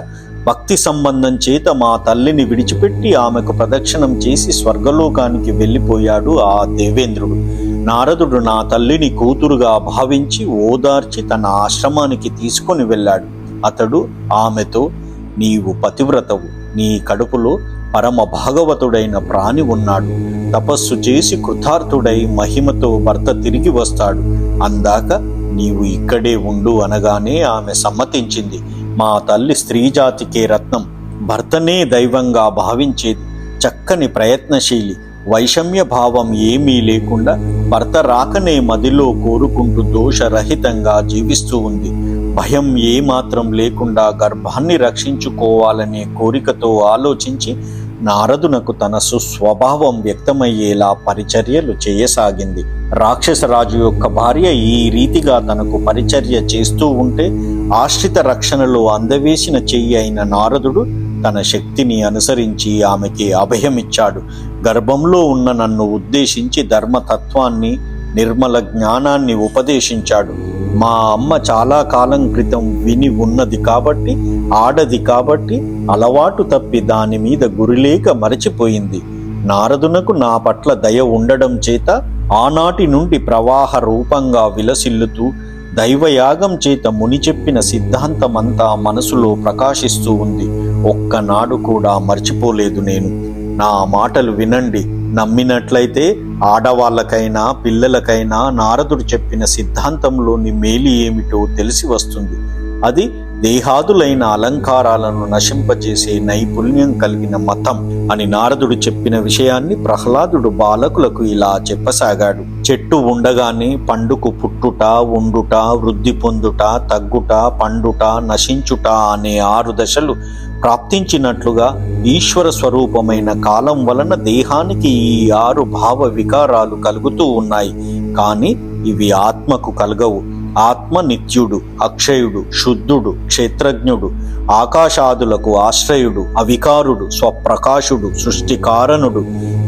భక్తి సంబంధం చేత మా తల్లిని విడిచిపెట్టి ఆమెకు ప్రదక్షిణం చేసి స్వర్గలోకానికి వెళ్ళిపోయాడు ఆ దేవేంద్రుడు. నారదుడు నా తల్లిని కూతురుగా భావించి ఓదార్చి తన ఆశ్రమానికి తీసుకొని వెళ్ళాడు. అతడు ఆమెతో, నీవు పతివ్రతవు, నీ కడుపులో పరమ భాగవతుడైన ప్రాణి ఉన్నాడు. తపస్సు చేసి కృతార్థుడై మహిమతో భర్త తిరిగి వస్తాడు. అందాక నీవు ఇక్కడే ఉండు అనగానే ఆమె సమ్మతించింది. మా తల్లి స్త్రీజాతికే రత్నం, భర్తనే దైవంగా భావించేది. చక్కని ప్రయత్నశీలి, వైషమ్య భావం ఏమీ లేకుండా భర్త రాకనే మదిలో కోరుకుంటూ దోషరహితంగా జీవిస్తూ ఉంది. భయం ఏమాత్రం లేకుండా గర్భాన్ని రక్షించుకోవాలనే కోరికతో ఆలోచించి నారదునకు తన సుస్వభావం వ్యక్తమయ్యేలా పరిచర్యలు చేయసాగింది. రాక్షసరాజు యొక్క భార్య ఈ రీతిగా తనకు పరిచర్య చేస్తూ ఉంటే ఆశ్రిత రక్షణలో అందవేసిన చెయ్యి అయిన నారదుడు తన శక్తిని అనుసరించి ఆమెకి అభయమిచ్చాడు. గర్భంలో ఉన్న నన్ను ఉద్దేశించి ధర్మతత్వాన్ని, నిర్మల జ్ఞానాన్ని ఉపదేశించాడు. మా అమ్మ చాలా కాలం క్రితం విని ఉన్నది కాబట్టి, ఆడది కాబట్టి అలవాటు తప్పి దాని మీద గురిలేక మరచిపోయింది. నారదునకు నా పట్ల దయ ఉండడం చేత ఆనాటి నుండి ప్రవాహ రూపంగా విలసిల్లుతూ దైవయాగం చేత ముని చెప్పిన సిద్ధాంతమంతా మనసులో ప్రకాశిస్తూ ఉంది. ఒక్కనాడు కూడా మర్చిపోలేదు నేను. నా మాటలు వినండి. నమ్మినట్లయితే ఆడవాళ్ళకైనా పిల్లలకైనా నారదుడు చెప్పిన సిద్ధాంతంలోని మేలు ఏమిటో తెలిసి వస్తుంది. అది దేహాదులైన అలంకారాలను నశింపజేసే నైపుణ్యం కలిగిన మతం అని నారదుడు చెప్పిన విషయాన్ని ప్రహ్లాదుడు బాలకులకు ఇలా చెప్పసాగాడు. చెట్టు ఉండగానే పండుకు పుట్టుట, ఉండుట, వృద్ధి పొందుట, తగ్గుట, పండుట, నశించుట అనే 6 దశలు ప్రాప్తించినట్లుగా ఈశ్వర స్వరూపమైన కాలం వలన దేహానికి ఈ 6 భావ వికారాలు కలుగుతూ ఉన్నాయి. కానీ ఇవి ఆత్మకు కలగవు. ఆత్మ నిత్యుడు, అక్షయుడు, శుద్ధుడు, క్షేత్రజ్ఞుడు, ఆకాశాదులకు ఆశ్రయుడు, అవికారుడు, స్వప్రకాశుడు, సృష్టికారణుడు,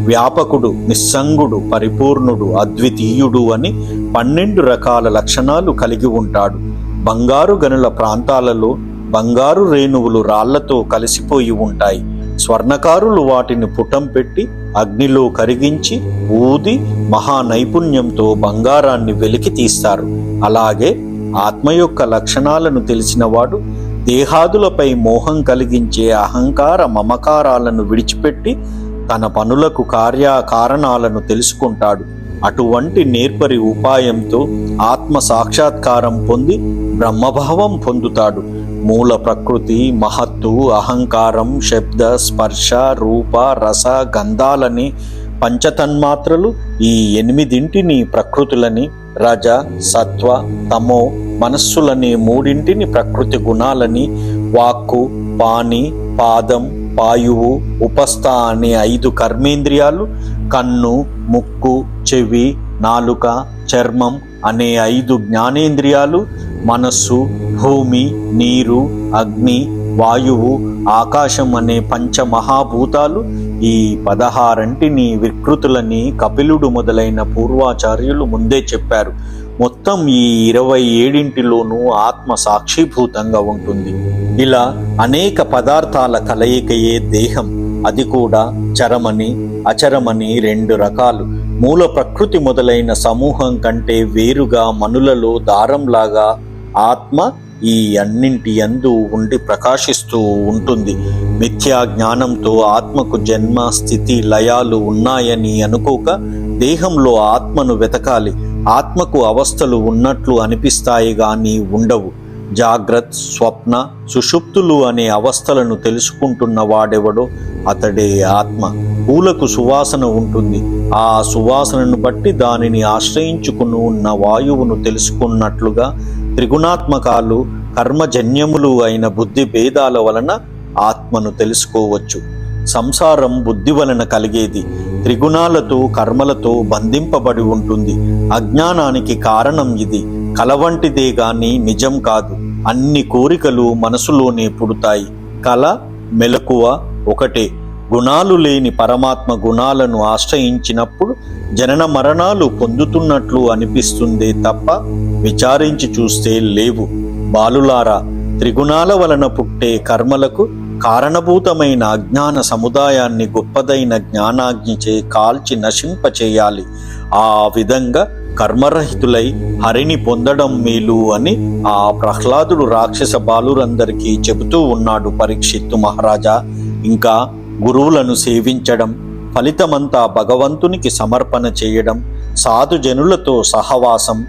వ్యాపకుడు, నిస్సంగుడు, పరిపూర్ణుడు, అద్వితీయుడు అని 12 రకాల లక్షణాలు కలిగి ఉంటాడు. బంగారు గనుల ప్రాంతాలలో బంగారు రేణువులు రాళ్లతో కలిసిపోయి ఉంటాయి. స్వర్ణకారులు వాటిని పుటం పెట్టి అగ్నిలో కరిగించి ఊది మహా నైపుణ్యంతో బంగారాన్ని వెలికి తీస్తారు. అలాగే ఆత్మ యొక్క లక్షణాలను తెలిసినవాడు దేహాదులపై మోహం కలిగించే అహంకార మమకారాలను విడిచిపెట్టి తన పనులకు కార్యకారణాలను తెలుసుకుంటాడు. అటువంటి నేర్పరి ఉపాయంతో ఆత్మ సాక్షాత్కారం పొంది బ్రహ్మభావం పొందుతాడు. మూల ప్రకృతి, మహత్తు, అహంకారం, శబ్ద, స్పర్శ, రూప, రస, గంధాలని పంచతన్మాత్రలు ఈ 8 ప్రకృతులని, రజ, సత్వ, తమో మనస్సులని 3 ప్రకృతి గుణాలని, వాక్కు, పాని, పాదం, పాయువు, ఉపస్థ అనే 5 కర్మేంద్రియాలు, కన్ను, ముక్కు, చెవి, నాలుక, చర్మం అనే 5 జ్ఞానేంద్రియాలు, మనస్సు, భూమి, నీరు, అగ్ని, వాయువు, ఆకాశం అనే పంచమహాభూతాలు, ఈ 16 వికృతులని కపిలుడు మొదలైన పూర్వాచార్యులు ముందే చెప్పారు. మొత్తం ఈ 27లోనూ ఆత్మ సాక్షిభూతంగా ఉంటుంది. ఇలా అనేక పదార్థాల కలయికయే దేహం. అది కూడా చరమని, అచరమని 2 రకాలు. మూల ప్రకృతి మొదలైన సమూహం కంటే వేరుగా మనులలో దారంలాగా ఆత్మ ఈ అన్నింటి యందు ఉండి ప్రకాశిస్తూ ఉంటుంది. మిథ్యా జ్ఞానంతో ఆత్మకు జన్మ, స్థితి, లయాలు ఉన్నాయని అనుకోక దేహంలో ఆత్మను వెతకాలి. ఆత్మకు అవస్థలు ఉన్నట్లు అనిపిస్తాయి గాని ఉండవు. జాగ్రత్త, స్వప్న, సుషుప్తులు అనే అవస్థలను తెలుసుకుంటున్న వాడెవడో అతడే ఆత్మ. పూలకు సువాసన ఉంటుంది. ఆ సువాసనను బట్టి దానిని ఆశ్రయించుకుని ఉన్న వాయువును తెలుసుకున్నట్లుగా త్రిగుణాత్మకాలు, కర్మజన్యములు అయిన బుద్ధి భేదాల వలన ఆత్మను తెలుసుకోవచ్చు. సంసారం బుద్ధి వలన కలిగేది. త్రిగుణాలతో, కర్మలతో బంధింపబడి ఉంటుంది. అజ్ఞానానికి కారణం ఇది. కల వంటిదే గాని నిజం కాదు. అన్ని కోరికలు మనసులోనే పుడతాయి. కల, మెలకువ ఒకటే. గుణాలు లేని పరమాత్మ గుణాలను ఆశ్రయించినప్పుడు జనన మరణాలు పొందుతున్నట్లు అనిపిస్తుందే తప్ప విచారించి చూస్తే లేవు. బాలులారా, త్రిగుణాల వలన పుట్టే కర్మలకు కారణభూతమైన అజ్ఞాన సముదాయాన్ని గొప్పదైన జ్ఞానాగ్నిచే కాల్చి నశింపచేయాలి. ఆ విధంగా కర్మరహితులై హరిని పొందడం మేలు అని ఆ ప్రహ్లాదుడు రాక్షస బాలురందరికీ చెబుతూ ఉన్నాడు పరీక్షిత్తు మహారాజా. ఇంకా గురువులను సేవించడం, ఫలితమంతా భగవంతునికి సమర్పణ చేయడం, సాధుజనులతో సహవాసం,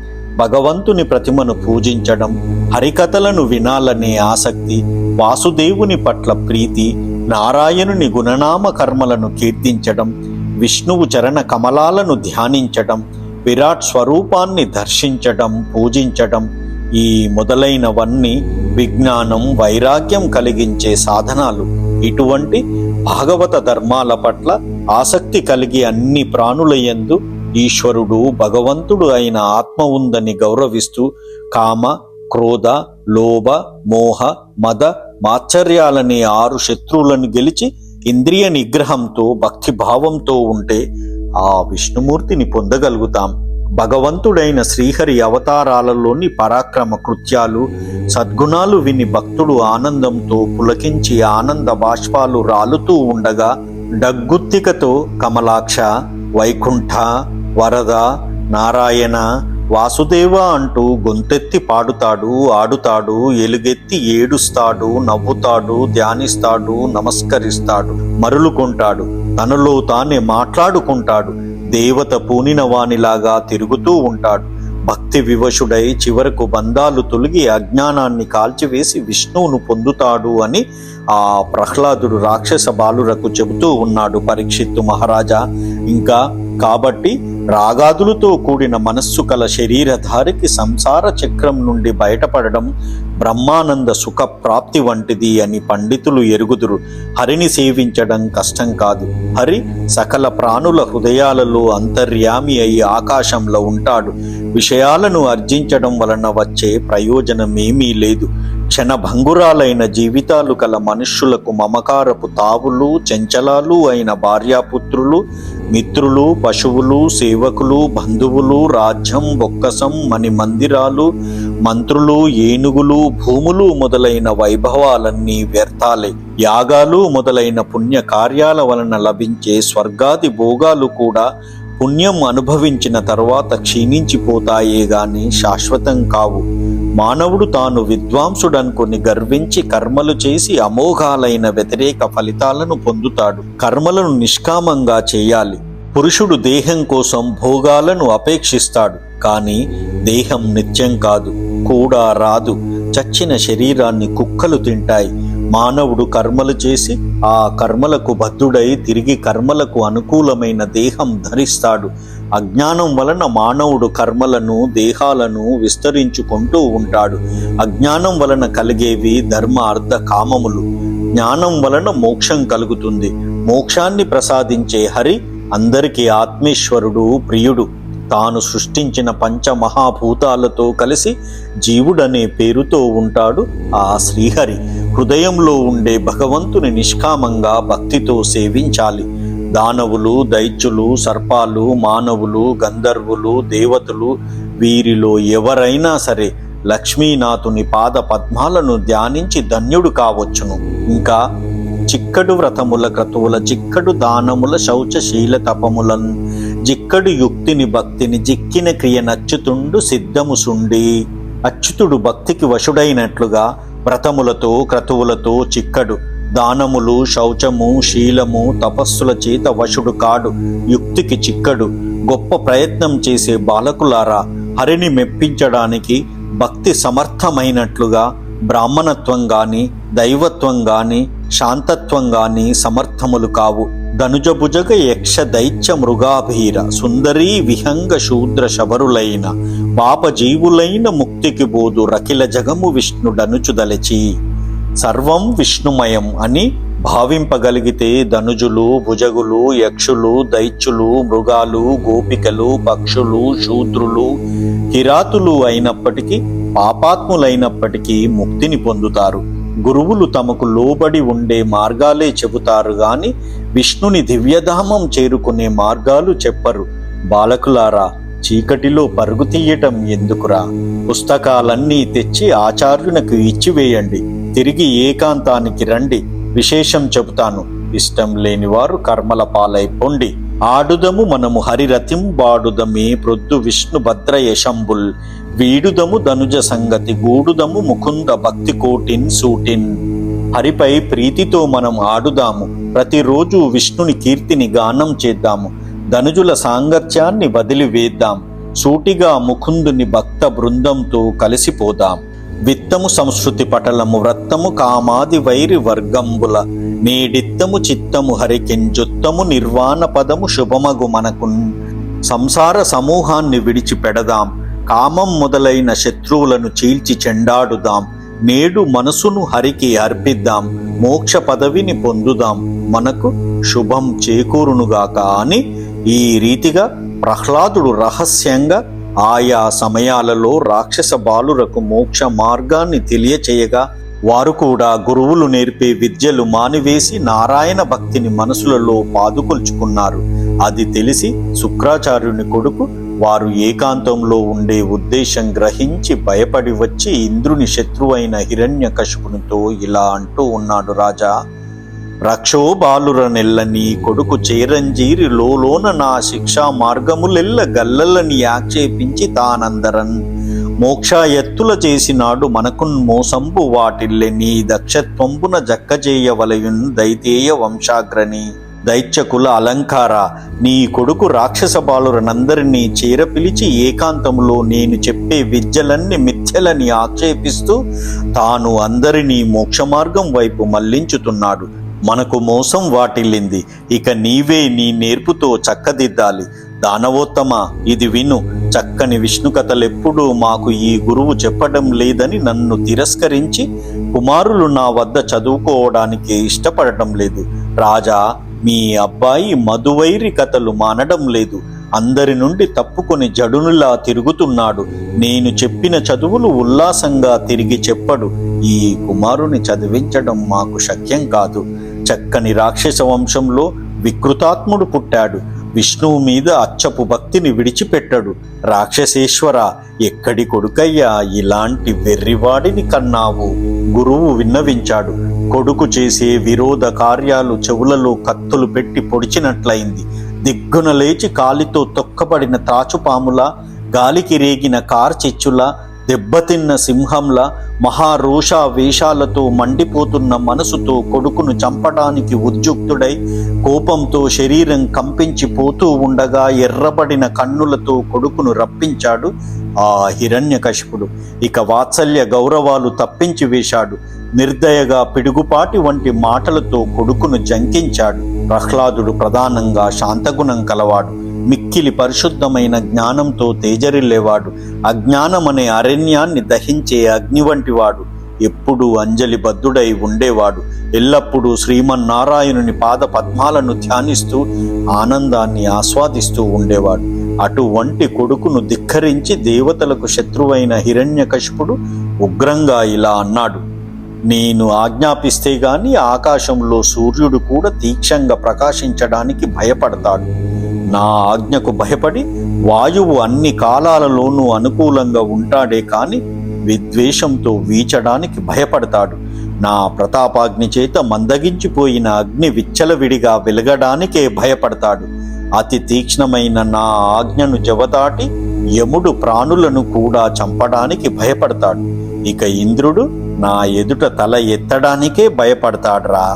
భగవంతుని ప్రతిమను పూజించడం, హరికథలను వినాలనే ఆసక్తి, వాసుదేవుని పట్ల ప్రీతి, నారాయణుని గుణనామ కర్మలను కీర్తించడం, విష్ణువు చరణ కమలాలను ధ్యానించడం, విరాట్ స్వరూపాన్ని దర్శించడం, పూజించడం, ఈ మొదలైనవన్నీ విజ్ఞానం, వైరాగ్యం కలిగించే సాధనాలు. ఇటువంటి భాగవత ధర్మాల పట్ల ఆసక్తి కలిగి అన్ని ప్రాణులయందు ఈశ్వరుడు, భగవంతుడు అయిన ఆత్మ ఉందని గౌరవిస్తూ కామ, క్రోధ, లోభ, మోహ, మద, మాత్సర్యాలనే 6 శత్రువులను గెలిచి ఇంద్రియ నిగ్రహంతో భక్తిభావంతో ఉంటే ఆ విష్ణుమూర్తిని పొందగలుగుతాం. భగవంతుడైన శ్రీహరి అవతారాలలోని పరాక్రమ కృత్యాలు, సద్గుణాలు విని భక్తుడు ఆనందంతో పులకించి ఆనంద బాష్పాలు రాలుతూ ఉండగా డగ్గుత్తికతో కమలాక్ష, వైకుంఠ, వరద, నారాయణ, వాసుదేవ అంటూ గొంతెత్తి పాడుతాడు, ఆడుతాడు, ఎలుగెత్తి ఏడుస్తాడు, నవ్వుతాడు, ధ్యానిస్తాడు, నమస్కరిస్తాడు, మరులుకుంటాడు, తనలో తానే మాట్లాడుకుంటాడు, దేవత పూనిన వానిలాగా తిరుగుతూ ఉంటాడు. భక్తి వివశుడై చివరకు బంధాలు తొలగి అజ్ఞానాన్ని కాల్చివేసి విష్ణువును పొందుతాడు అని ఆ ప్రహ్లాదుడు రాక్షస బాలురకు చెబుతూ ఉన్నాడు పరీక్షిత్తు మహారాజా. ఇంకా కాబట్టి రాగాదులతో కూడిన మనస్సు కల శరీరధారికి సంసార చక్రం నుండి బయటపడడం బ్రహ్మానంద సుఖ ప్రాప్తి వంటిది అని పండితులు ఎరుగుదురు. హరిని సేవించడం కష్టం కాదు. హరి సకల ప్రాణుల హృదయాలలో అంతర్యామి అయి ఆకాశంలో ఉంటాడు. విషయాలను అర్జించడం వలన వచ్చే ప్రయోజనమేమీ లేదు. క్షణభంగురాలైన జీవితాలు కల మనుష్యులకు మమకారపు తావులు, చెంచలాలు అయిన భార్యాపుత్రులు, మిత్రులు, పశువులు, సేవకులు, బంధువులు, రాజ్యం, బొక్కసం, మణి మందిరాలు, మంత్రులు, ఏనుగులు, భూములు మొదలైన వైభవాలన్నీ వ్యర్థాలే. యాగాలు మొదలైన పుణ్య కార్యాల వలన లభించే స్వర్గాది భోగాలు కూడా పుణ్యం అనుభవించిన తర్వాత క్షీణించిపోతాయే గాని శాశ్వతం కావు. మానవుడు తాను విద్వాంసుడనుకొని గర్వించి కర్మలు చేసి అమోఘాలైన వ్యతిరేక ఫలితాలను పొందుతాడు. కర్మలను నిష్కామంగా చేయాలి. పురుషుడు దేహం కోసం భోగాలను అపేక్షిస్తాడు. కానీ దేహం నిత్యం కాదు, కూడా రాదు. చచ్చిన శరీరాన్ని కుక్కలు తింటాయి. మానవుడు కర్మలు చేసి ఆ కర్మలకు బద్ధుడై తిరిగి కర్మలకు అనుకూలమైన దేహం ధరిస్తాడు. అజ్ఞానం వలన మానవుడు కర్మలను, దేహాలను విస్తరించుకుంటూ ఉంటాడు. అజ్ఞానం వలన కలిగేవి ధర్మ, అర్థ, కామములు. జ్ఞానం వలన మోక్షం కలుగుతుంది. మోక్షాన్ని ప్రసాదించే హరి అందరికీ ఆత్మేశ్వరుడు, ప్రియుడు. తాను సృష్టించిన పంచమహాభూతాలతో కలిసి జీవుడనే పేరుతో ఉంటాడు ఆ శ్రీహరి. హృదయంలో ఉండే భగవంతుని నిష్కామంగా భక్తితో సేవించాలి. దానవులు, దైత్యులు, సర్పాలు, మానవులు, గంధర్వులు, దేవతలు వీరిలో ఎవరైనా సరే లక్ష్మీనాథుని పాద పద్మాలను ధ్యానించి ధన్యుడు కావచ్చును. ఇంకా చిక్కడు వ్రతముల క్రతువుల, చిక్కడు దానముల, శౌచశీల తపములను, జిక్కడు యుక్తిని భక్తిని, జిక్కిన క్రియ నచ్చుతుండు సిద్ధము సుండి. అచ్యుతుడు భక్తికి వశుడైనట్లుగా వ్రతములతో క్రతువులతో చిక్కడు. దానములు, శౌచము, శీలము, తపస్సుల చేత వశుడు కాడు. యుక్తికి చిక్కడు. గొప్ప ప్రయత్నం చేసే బాలకులారా, హరిని మెప్పించడానికి భక్తి సమర్థమైనట్లుగా బ్రాహ్మణత్వం గాని, దైవత్వం గాని, శాంతత్వం గాని సమర్థములు కావు. ధనుజభుజగ యక్ష దైత్య మృగాభీర సుందరీ విహంగ శూద్ర శబరులైన పాపజీవులైన ముక్తికి బోధు రకిల జగము విష్ణుడనుచుదలచి. సర్వం విష్ణుమయం అని భావింపగలిగితే ధనుజులు, భుజగులు, యక్షులు, దైత్యులు, మృగాలు, గోపికలు, పక్షులు, శూద్రులు, కిరాతులు అయినప్పటికీ పాపాత్ములైనప్పటికీ ముక్తిని పొందుతారు. గురువులు తమకు లోబడి ఉండే మార్గాలే చెబుతారు గాని విష్ణుని దివ్యధామం చేరుకునే మార్గాలు చెప్పరు. బాలకులారా, చీకటిలో పరుగు తీయటం ఎందుకురా? పుస్తకాలన్నీ తెచ్చి ఆచార్యునకు ఇచ్చివేయండి. తిరిగి ఏకాంతానికి రండి. విశేషం చెబుతాను. ఇష్టం లేనివారు కర్మల పాలైపోండి. ఆడుదము మనము హరిరతిం వాడుదమే ప్రొద్దు విష్ణు భద్ర యశంబుల్ వీడుదము ధనుజ సంగతి గూడుదము ముకుంద భక్తి కోటిన్ సూటిన్. హరిపై ప్రీతితో మనం ఆడుదాము. ప్రతిరోజు విష్ణుని కీర్తిని గానం చేద్దాము. ధనుజుల సాంగత్యాన్ని వదిలివేద్దాం. సూటిగా ముకుందుని భక్త బృందంతో కలిసిపోదాం. విత్తము సంస్కృతి పటలము వ్రత్తము కామాది వైరి వర్గంబుల నేడిత్తము చిత్తము హరికెంజొత్తము నిర్వాణ పదము శుభమగు మనకున్. సంసార సమూహాన్ని విడిచిపెడదాం. కామం మొదలైన శత్రువులను చీల్చి చెండాడుదాం. నేడు మనసును హరికి అర్పిద్దాం. మోక్ష పదవిని పొందుదాం. మనకు శుభం చేకూరునుగాక అని ఈ రీతిగా ప్రహ్లాదుడు రహస్యంగా ఆయా సమయాలలో రాక్షస బాలురకు మోక్ష మార్గాన్ని తెలియచేయగా వారు కూడా గురువులు నేర్పే విద్యలు మానివేసి నారాయణ భక్తిని మనసులలో పాదుకొల్చుకున్నారు. అది తెలిసి శుక్రాచార్యుని కొడుకు వారు ఏకాంతంలో ఉండే ఉద్దేశం గ్రహించి భయపడి వచ్చి ఇంద్రుని శత్రువైన హిరణ్యకశిపునితో ఇలా అంటూ ఉన్నాడు. రాజా, రక్షో బాలుర నెల్ల నీ కొడుకు చేరంజీరి లోన నా శిక్షా మార్గములెల్ల గల్లలని ఆక్షేపించి తానందరన్ మోక్ష ఎత్తుల చేసినాడు మనకున్ మోసంబు వాటిల్లె నీ దక్షత్వంబున జక్కజేయవలయున్ దైతేయ వంశాగ్రని. దైత్యకుల అలంకార, నీ కొడుకు రాక్షస బాలురనందరినీ చేరపిలిచి ఏకాంతంలో నేను చెప్పే విద్యలన్నీ మిథ్యలని ఆక్షేపిస్తూ తాను అందరినీ మోక్షమార్గం వైపు మళ్లించుతున్నాడు. మనకు మోసం వాటిల్లింది. ఇక నీవే నీ నేర్పుతో చక్కదిద్దాలి. దానవోత్తమ, ఇది విను. చక్కని విష్ణు కథలెప్పుడూ మాకు ఈ గురువు చెప్పడం లేదని నన్ను తిరస్కరించి కుమారులు నా వద్ద చదువుకోవడానికి ఇష్టపడటం లేదు. రాజా, మీ అబ్బాయి మధువైరి కథలు మానడం లేదు. అందరి నుండి తప్పుకొని జడునులా తిరుగుతున్నాడు. నేను చెప్పిన చదువులు ఉల్లాసంగా తిరిగి చెప్పడు. ఈ కుమారుని చదివించడం మాకు శక్యం కాదు. చక్కని రాక్షస వంశంలో వికృతాత్ముడు పుట్టాడు. విష్ణువు మీద అచ్చపు భక్తిని విడిచిపెట్టడు. రాక్షసేశ్వర, ఎక్కడి కొడుకయ్యా ఇలాంటి వెర్రివాడిని కన్నావు? గురువు విన్నవించాడు. కొడుకు చేసే విరోధ కార్యాలు చెవులలో కత్తులు పెట్టి పొడిచినట్లయింది. దిగ్గున లేచి కాలితో తొక్కబడిన త్రాచుపాములా, గాలికి రేగిన కార్చిచ్చులా, దెబ్బతిన్న సింహంలా, మహారోషావేశాలతో మండిపోతున్న మనసుతో కొడుకును చంపడానికి ఉద్యుక్తుడై కోపంతో శరీరం కంపించిపోతూ ఉండగా ఎర్రబడిన కన్నులతో కొడుకును రప్పించాడు ఆ హిరణ్యకశిపుడు. ఇక వాత్సల్య గౌరవాలు తప్పించి వేశాడు. నిర్దయగా పిడుగుపాటి వంటి మాటలతో కొడుకును జంకించాడు. ప్రహ్లాదుడు ప్రధానంగా శాంతగుణం కలవాడు. మిక్కిలి పరిశుద్ధమైన జ్ఞానంతో తేజరిల్లేవాడు. అజ్ఞానమనే అరణ్యాన్ని దహించే అగ్ని వంటివాడు. ఎప్పుడూ అంజలిబద్ధుడై ఉండేవాడు. ఎల్లప్పుడూ శ్రీమన్నారాయణుని పాద పద్మాలను ధ్యానిస్తూ ఆనందాన్ని ఆస్వాదిస్తూ ఉండేవాడు. అటువంటి కొడుకును ధిక్కరించి దేవతలకు శత్రువైన హిరణ్యకశిపుడు ఉగ్రంగా ఇలా అన్నాడు. నేను ఆజ్ఞాపిస్తే గాని ఆకాశంలో సూర్యుడు కూడా తీక్షంగా ప్రకాశించడానికి భయపడతాడు. నా ఆజ్ఞకు భయపడి వాయువు అన్ని కాలాలలోనూ అనుకూలంగా ఉంటాడే కాని విద్వేషంతో వీచడానికి భయపడతాడు. నా ప్రతాపాగ్ని చేత మందగించిపోయిన అగ్ని విచ్చలవిడిగా వెలగడానికే భయపడతాడు. అతి తీక్ష్ణమైన నా ఆజ్ఞను జవదాటి యముడు ప్రాణులను కూడా చంపడానికి భయపడతాడు. ఇక ఇంద్రుడు నా ఎదుట తల ఎత్తడానికే భయపడతాడ్రా.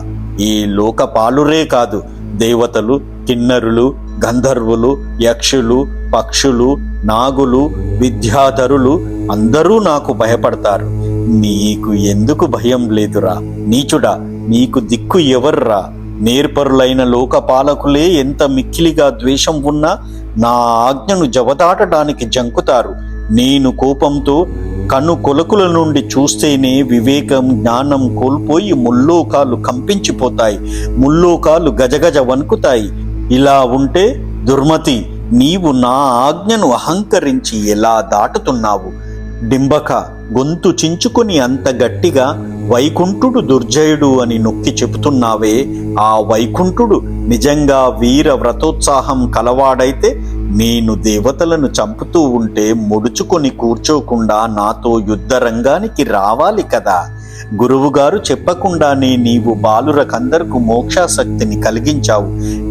ఈ లోకపాలురే కాదు, దేవతలు, కిన్నరులు, గంధర్వులు, యక్షులు, పక్షులు, నాగులు, విద్యాధరులు అందరూ నాకు భయపడతారు. నీకు ఎందుకు భయం లేదురా? నీచుడా, నీకు దిక్కు ఎవర్రా? నేర్పరులైన లోకపాలకులే ఎంత మిక్కిలిగా ద్వేషం ఉన్నా నా ఆజ్ఞను జవదాటడానికి జంకుతారు. నేను కోపంతో కను కొలకుల నుండి చూస్తేనే వివేకం, జ్ఞానం కోల్పోయి ముల్లోకాలు కంపించిపోతాయి. ముల్లోకాలు గజగజ వణుకుతాయి. ఇలా ఉంటే దుర్మతి, నీవు నా ఆజ్ఞను అహంకరించి ఎలా దాటుతున్నావు? డింబక, గొంతు చించుకొని అంత గట్టిగా వైకుంఠుడు దుర్జయుడు అని నొక్కి చెబుతున్నావే, ఆ వైకుంఠుడు నిజంగా వీర వ్రతోత్సాహం కలవాడైతే నేను దేవతలను చంపుతూ ఉంటే ముడుచుకొని కూర్చోకుండా నాతో యుద్ధ రంగానికి రావాలి కదా. గురువుగారు చెప్పకుండానే నీవు బాలురకందరకు మోక్షాసక్తిని కలిగించావు.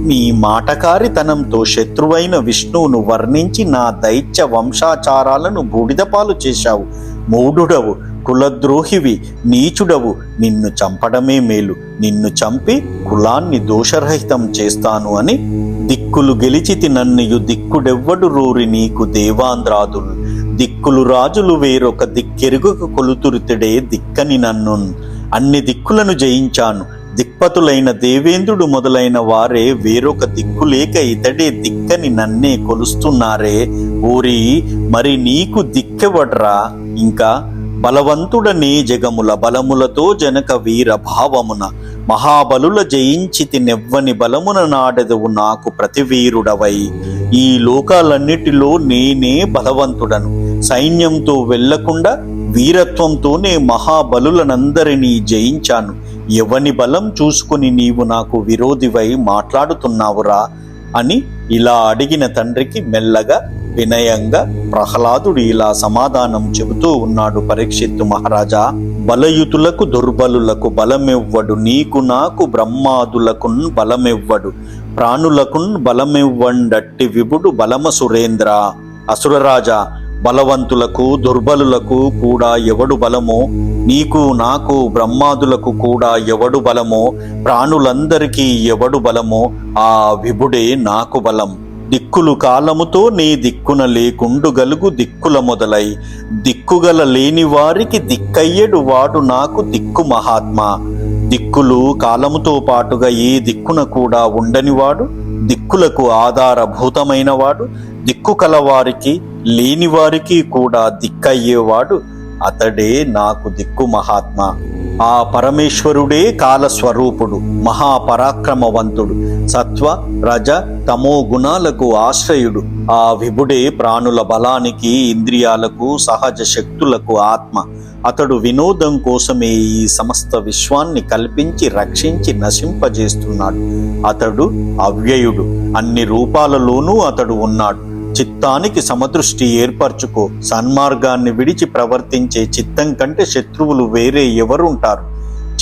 నీ మాటకారితనంతో శత్రువైన విష్ణువును వర్ణించి నా దైత్య వంశాచారాలను బూడిదపాలు చేశావు. మూఢుడవు, కులద్రోహివి, నీచుడవు. నిన్ను చంపడమే మేలు. నిన్ను చంపి కులాన్ని దోషరహితం చేస్తాను అని దిక్కులు గెలిచితి నన్నయు దిక్కుడెవ్వడు రోరి నీకు దేవాంధ్రాదులు. దిక్కులు రాజులు వేరొక దిక్కెరుగుక కొలుతురితడే దిక్కని నన్ను. అన్ని దిక్కులను జయించాను. దిక్పతులైన దేవేంద్రుడు మొదలైన వారే వేరొక దిక్కులేక ఇతడే దిక్కని నన్నే కొలుస్తున్నారే. ఓరి మరి నీకు దిక్కెవడ్రా? ఇంకా బలవంతుడనే జగముల బలములతో జనక వీర భావమున మహాబలుల జయించితి నెవ్వని బలమున నాడెదవు నాకు ప్రతివీరుడవై. ఈ లోకాలన్నిటిలో నేనే బలవంతుడను. సైన్యంతో వెళ్లకుండా వీరత్వంతోనే మహాబలులనందరినీ జయించాను. ఎవని బలం చూసుకుని నీవు నాకు విరోధివై మాట్లాడుతున్నావురా అని ఇలా అడిగిన తండ్రికి మెల్లగా వినయంగా ప్రహ్లాదుడు ఇలా సమాధానం చెబుతూ ఉన్నాడు. పరీక్షిత్తు మహారాజా, బలయుతులకు దుర్బలులకు బలమివ్వడు. నీకు నాకు బ్రహ్మాదులకున్ బలమివ్వడు. ప్రాణులకున్ బలమివ్వండట్టి విభుడు బలమ సురేంద్ర. అసురరాజా, బలవంతులకు దుర్బలులకు కూడా ఎవడు బలమో, నీకు నాకు బ్రహ్మాదులకు కూడా ఎవడు బలమో, ప్రాణులందరికీ ఎవడు బలమో ఆ విభుడే నాకు బలం. దిక్కులు కాలముతో నీ దిక్కున లేకుండు గలుగు దిక్కుల మొదలై దిక్కుగల లేని వారికి దిక్కయ్యడు వాడు నాకు దిక్కు మహాత్మా. దిక్కులు కాలముతో పాటుగా ఏ దిక్కున కూడా ఉండనివాడు, దిక్కులకు ఆధారభూతమైన వాడు, దిక్కు కలవారికి లేనివారికి కూడా దిక్కయ్యేవాడు అతడే నాకు దిక్కు మహాత్మా. ఆ పరమేశ్వరుడే కాలస్వరూపుడు, మహాపరాక్రమవంతుడు, సత్వ రజ తమో గుణాలకు ఆశ్రయుడు. ఆ విభుడే ప్రాణుల బలానికి, ఇంద్రియాలకు, సహజ శక్తులకు ఆత్మ. అతడు వినోదం కోసమే ఈ సమస్త విశ్వాన్ని కల్పించి రక్షించి నశింపజేస్తున్నాడు. అతడు అవ్యయుడు. అన్ని రూపాలలోనూ అతడు ఉన్నాడు. చిత్తానికి సమదృష్టి ఏర్పరచుకో. సన్మార్గాన్ని విడిచి ప్రవర్తించే చిత్తం కంటే శత్రువులు వేరే ఎవరుంటారు?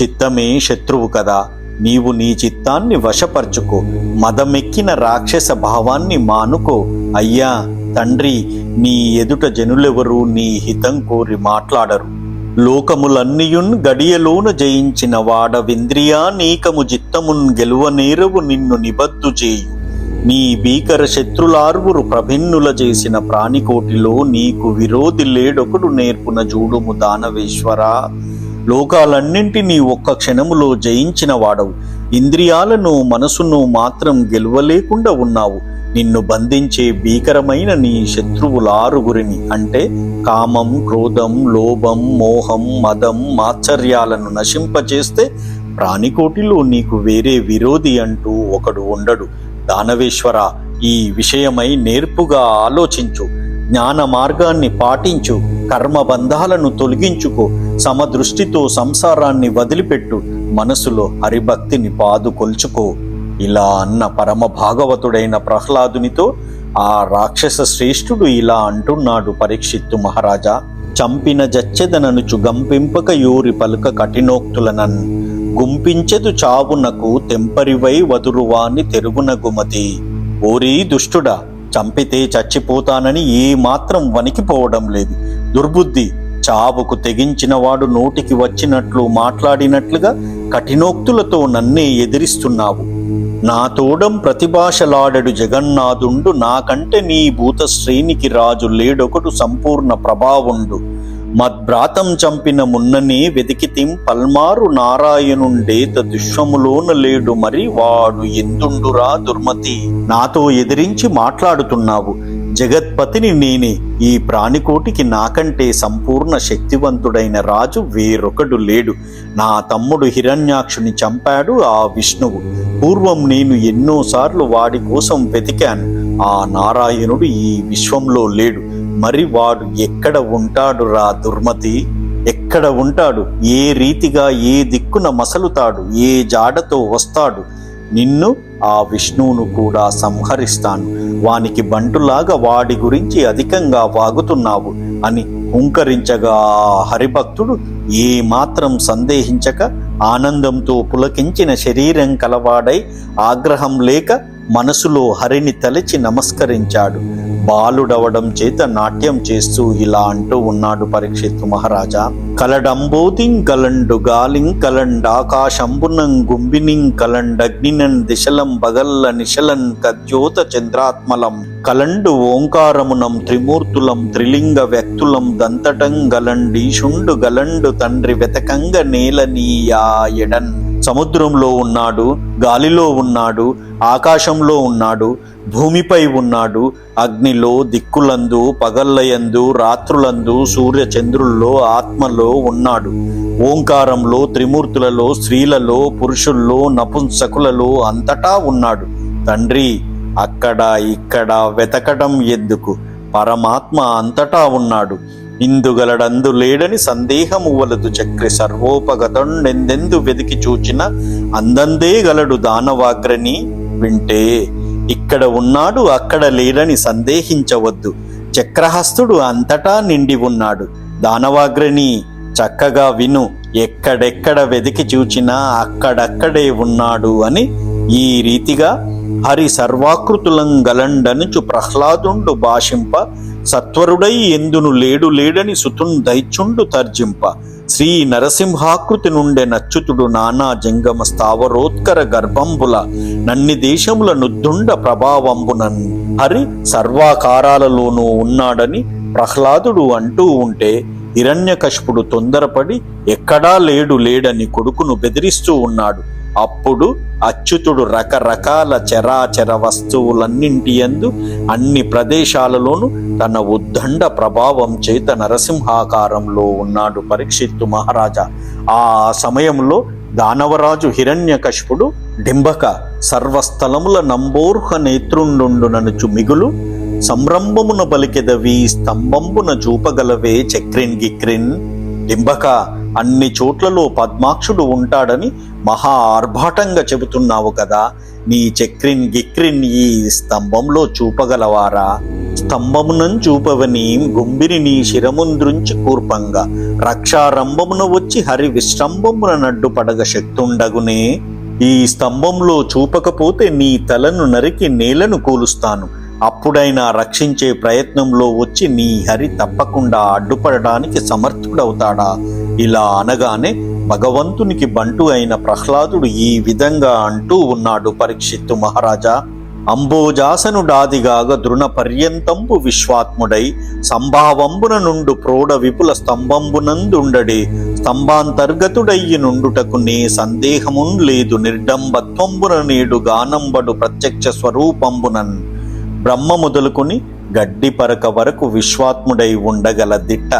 చిత్తమే శత్రువు కదా. నీవు నీ చిత్తాన్ని వశపరచుకో. మదమెక్కిన రాక్షస భావాన్ని మానుకో. అయ్యా తండ్రి, నీ ఎదుట జనులెవరూ నీ హితం కోరి మాట్లాడరు. లోకములన్నియున్ గడియలోన జయించిన వాడవింద్రియా నీకము జిత్తమున్ గెలువనేరవు నిన్ను నిబద్దు చేయు. నీ భీకర శత్రులార్వురు ప్రభిన్నుల చేసిన ప్రాణికోటిలో నీకు విరోధి లేడొకడు నేర్పున జూడుము దానవేశ్వరా. లోకాలన్నింటినీ ఒక్క క్షణములో జయించిన వాడవు. ఇంద్రియాలను మనసును మాత్రం గెలువలేకుండా ఉన్నావు. నిన్ను బంధించే భీకరమైన నీ శత్రువులారుగురిని అంటే కామం, క్రోధం, లోభం, మోహం, మదం, మాత్సర్యాలను నశింపచేస్తే ప్రాణికోటిలో నీకు వేరే విరోధి అంటూ ఒకడు ఉండడు. దానవేశ్వర, ఈ విషయమై నేర్పుగా ఆలోచించు. జ్ఞాన మార్గాన్ని పాటించు. కర్మబంధాలను తొలగించుకో. సమదృష్టితో సంసారాన్ని వదిలిపెట్టు. మనసులో హరిభక్తిని పాదుకొల్చుకో. ఇలా అన్న పరమ భాగవతుడైన ప్రహ్లాదునితో ఆ రాక్షస శ్రేష్ఠుడు ఇలా అంటున్నాడు. పరీక్షిత్తు మహారాజా, చంపిన జచ్చెదననుచు గంపింపక యోరి పలుక కఠినోక్తులనన్ గుంపించెదు చావునకు తెంపరివై వదురువాని తెరుగున గుమతి. ఓరీ దుష్టుడా, చంపితే చచ్చిపోతానని ఏ మాత్రం వణికిపోవడం లేదు. దుర్బుద్ధి. చావుకు తెగించిన వాడు నోటికి వచ్చినట్లు మాట్లాడినట్లుగా కఠినోక్తులతో నన్నే ఎదిరిస్తున్నావు. నా తోడం ప్రతిభాషలాడెడు జగన్నాథుండు. నాకంటే నీ భూత శ్రేణికి రాజు లేడొకడు సంపూర్ణ ప్రభావుండు. మద్భ్రాతం చంపిన మున్ననే వెతికితిం పల్మారు నారాయణుండేత దుష్వములోన లేడు మరి వాడు ఎందుండురా దుర్మతి. నాతో ఎదిరించి మాట్లాడుతున్నావు. జగత్పతిని నేనే. ఈ ప్రాణికోటికి నాకంటే సంపూర్ణ శక్తివంతుడైన రాజు వేరొకడు లేడు. నా తమ్ముడు హిరణ్యాక్షుని చంపాడు ఆ విష్ణువు. పూర్వం నేను ఎన్నోసార్లు వాడి కోసం వెతికాను. ఆ నారాయణుడు ఈ విశ్వంలో లేడు. మరి వాడు ఎక్కడ ఉంటాడు రా దుర్మతి? ఎక్కడ ఉంటాడు? ఏ రీతిగా ఏ దిక్కున మసలుతాడు? ఏ జాడతో వస్తాడు? నిన్ను ఆ విష్ణువును కూడా సంహరిస్తాను. వానికి బంటులాగా వాడి గురించి అధికంగా వాగుతున్నావు అని హుంకరించగా హరిభక్తుడు ఏమాత్రం సందేహించక ఆనందంతో పులకించిన శరీరం కలవాడై ఆగ్రహం లేక మనసులో హరిని తలచి నమస్కరించాడు. బాలుడవడం చేత నాట్యం చేస్తూ ఇలా అంటూ ఉన్నాడు పరీక్షిత్తు మహారాజా. కలడంబోతిం కలండు గాలిం కలండాకాశంబునం గుంబినిం కలండగ్నినన్ దిశలం బగల్ల నిశలన్ కద్యోత చంద్రాత్మలం కలండు ఓంకారమునం త్రిమూర్తులం త్రిలింగ వ్యక్తులం దంతటం గలండీషుండు గలండు తండ్రి వెతకంగ నేలనీయా ఎడన్. సముద్రంలో ఉన్నాడు, గాలిలో ఉన్నాడు, ఆకాశంలో ఉన్నాడు, భూమిపై ఉన్నాడు, అగ్నిలో, దిక్కులందు, పగళ్ళయందు, రాత్రులందు, సూర్య చంద్రుల్లో, ఆత్మలో ఉన్నాడు. ఓంకారంలో, త్రిమూర్తులలో, స్త్రీలలో, పురుషుల్లో, నపుంసకులలో అంతటా ఉన్నాడు. తండ్రి, అక్కడ ఇక్కడ వెతకడం ఎందుకు? పరమాత్మ అంతటా ఉన్నాడు. ఇందుగలడందు లేడని సందేహము వలదు చక్రి సర్వోపగతండెందెందు వెదికి చూచిన అందందే గలడు దానవాగ్రని వింటే. ఇక్కడ ఉన్నాడు, అక్కడ లేడని సందేహించవద్దు. చక్రహస్తుడు అంతటా నిండి ఉన్నాడు. దానవాగ్రని చక్కగా విను. ఎక్కడెక్కడ వెదికి చూచినా అక్కడక్కడే ఉన్నాడు అని ఈ రీతిగా హరి సర్వాకృతులం గలండనుచు ప్రహ్లాదుండు భాషింప సత్వరుడై ఎందును లేడు లేడని సుతున్ దైత్యుండు తర్జింప. శ్రీ నరసింహాకృతి నుండే నచ్చుతుడు నానా జంగమ స్థావరోత్కర గర్భంబుల నన్ని దేశముల నుద్దుండ ప్రభావంబునన్. హరి సర్వాకారాలలోనూ ఉన్నాడని ప్రహ్లాదుడు అంటూ ఉంటే హిరణ్యకశిపుడు తొందరపడి ఎక్కడా లేడు లేడని కొడుకును బెదిరిస్తూ ఉన్నాడు. అప్పుడు అచ్యుతుడు రకరకాల చరాచర వస్తువులన్నింటి యందు అన్ని ప్రదేశాలలోనూ తన ఉద్దండ ప్రభావం చేత నరసింహాకారంలో ఉన్నాడు పరీక్షిత్తు మహారాజా. ఆ సమయంలో దానవరాజు హిరణ్యకశిపుడు డింబక సర్వస్థలముల నంబోర్హ నేత్రుండుననుచు మిగులు సంరంభమున బలికెదవి స్తంభంబున చూపగలవే చక్రిన్ గిక్రిన్. డింబక, అన్ని చోట్లలో పద్మాక్షుడు ఉంటాడని మహా ఆర్భాటంగా చెబుతున్నావు కదా. నీ చక్రిన్ గిక్రిన్ ఈ స్తంభంలో చూపగలవారా? స్తంభమునం చూపవని గుంబిని నీ శిరముంద్రుంచి కూర్పంగా రక్షారంభమున వచ్చి హరి విశ్రంభమున నడ్డు పడగ శక్తుండగునే. ఈ స్తంభంలో చూపకపోతే నీ తలను నరికి నేలను కూలుస్తాను. అప్పుడైనా రక్షించే ప్రయత్నంలో వచ్చి నీ హరి తప్పకుండా అడ్డుపడడానికి సమర్థుడవుతాడా? ఇలా అనగానే భగవంతునికి బంటు అయిన ప్రహ్లాదుడు ఈ విధంగా అంటూ ఉన్నాడు పరీక్షిత్తు మహారాజా. అంబోజాసనుడాదిగాగ దృణ పర్యంతంబు విశ్వాత్ముడై సంభావంబున నుండు ప్రోఢ విపుల స్తంభంబునందుండడే స్తంభాంతర్గతుడయ్యి నుండుటకు నే సందేహమున్ లేదు నిర్డంబత్వంబున నేడు గానంబడు ప్రత్యక్ష స్వరూపంబునన్. బ్రహ్మ మొదలుకొని గడ్డి పరక వరకు విశ్వాత్ముడై ఉండగల దిట్ట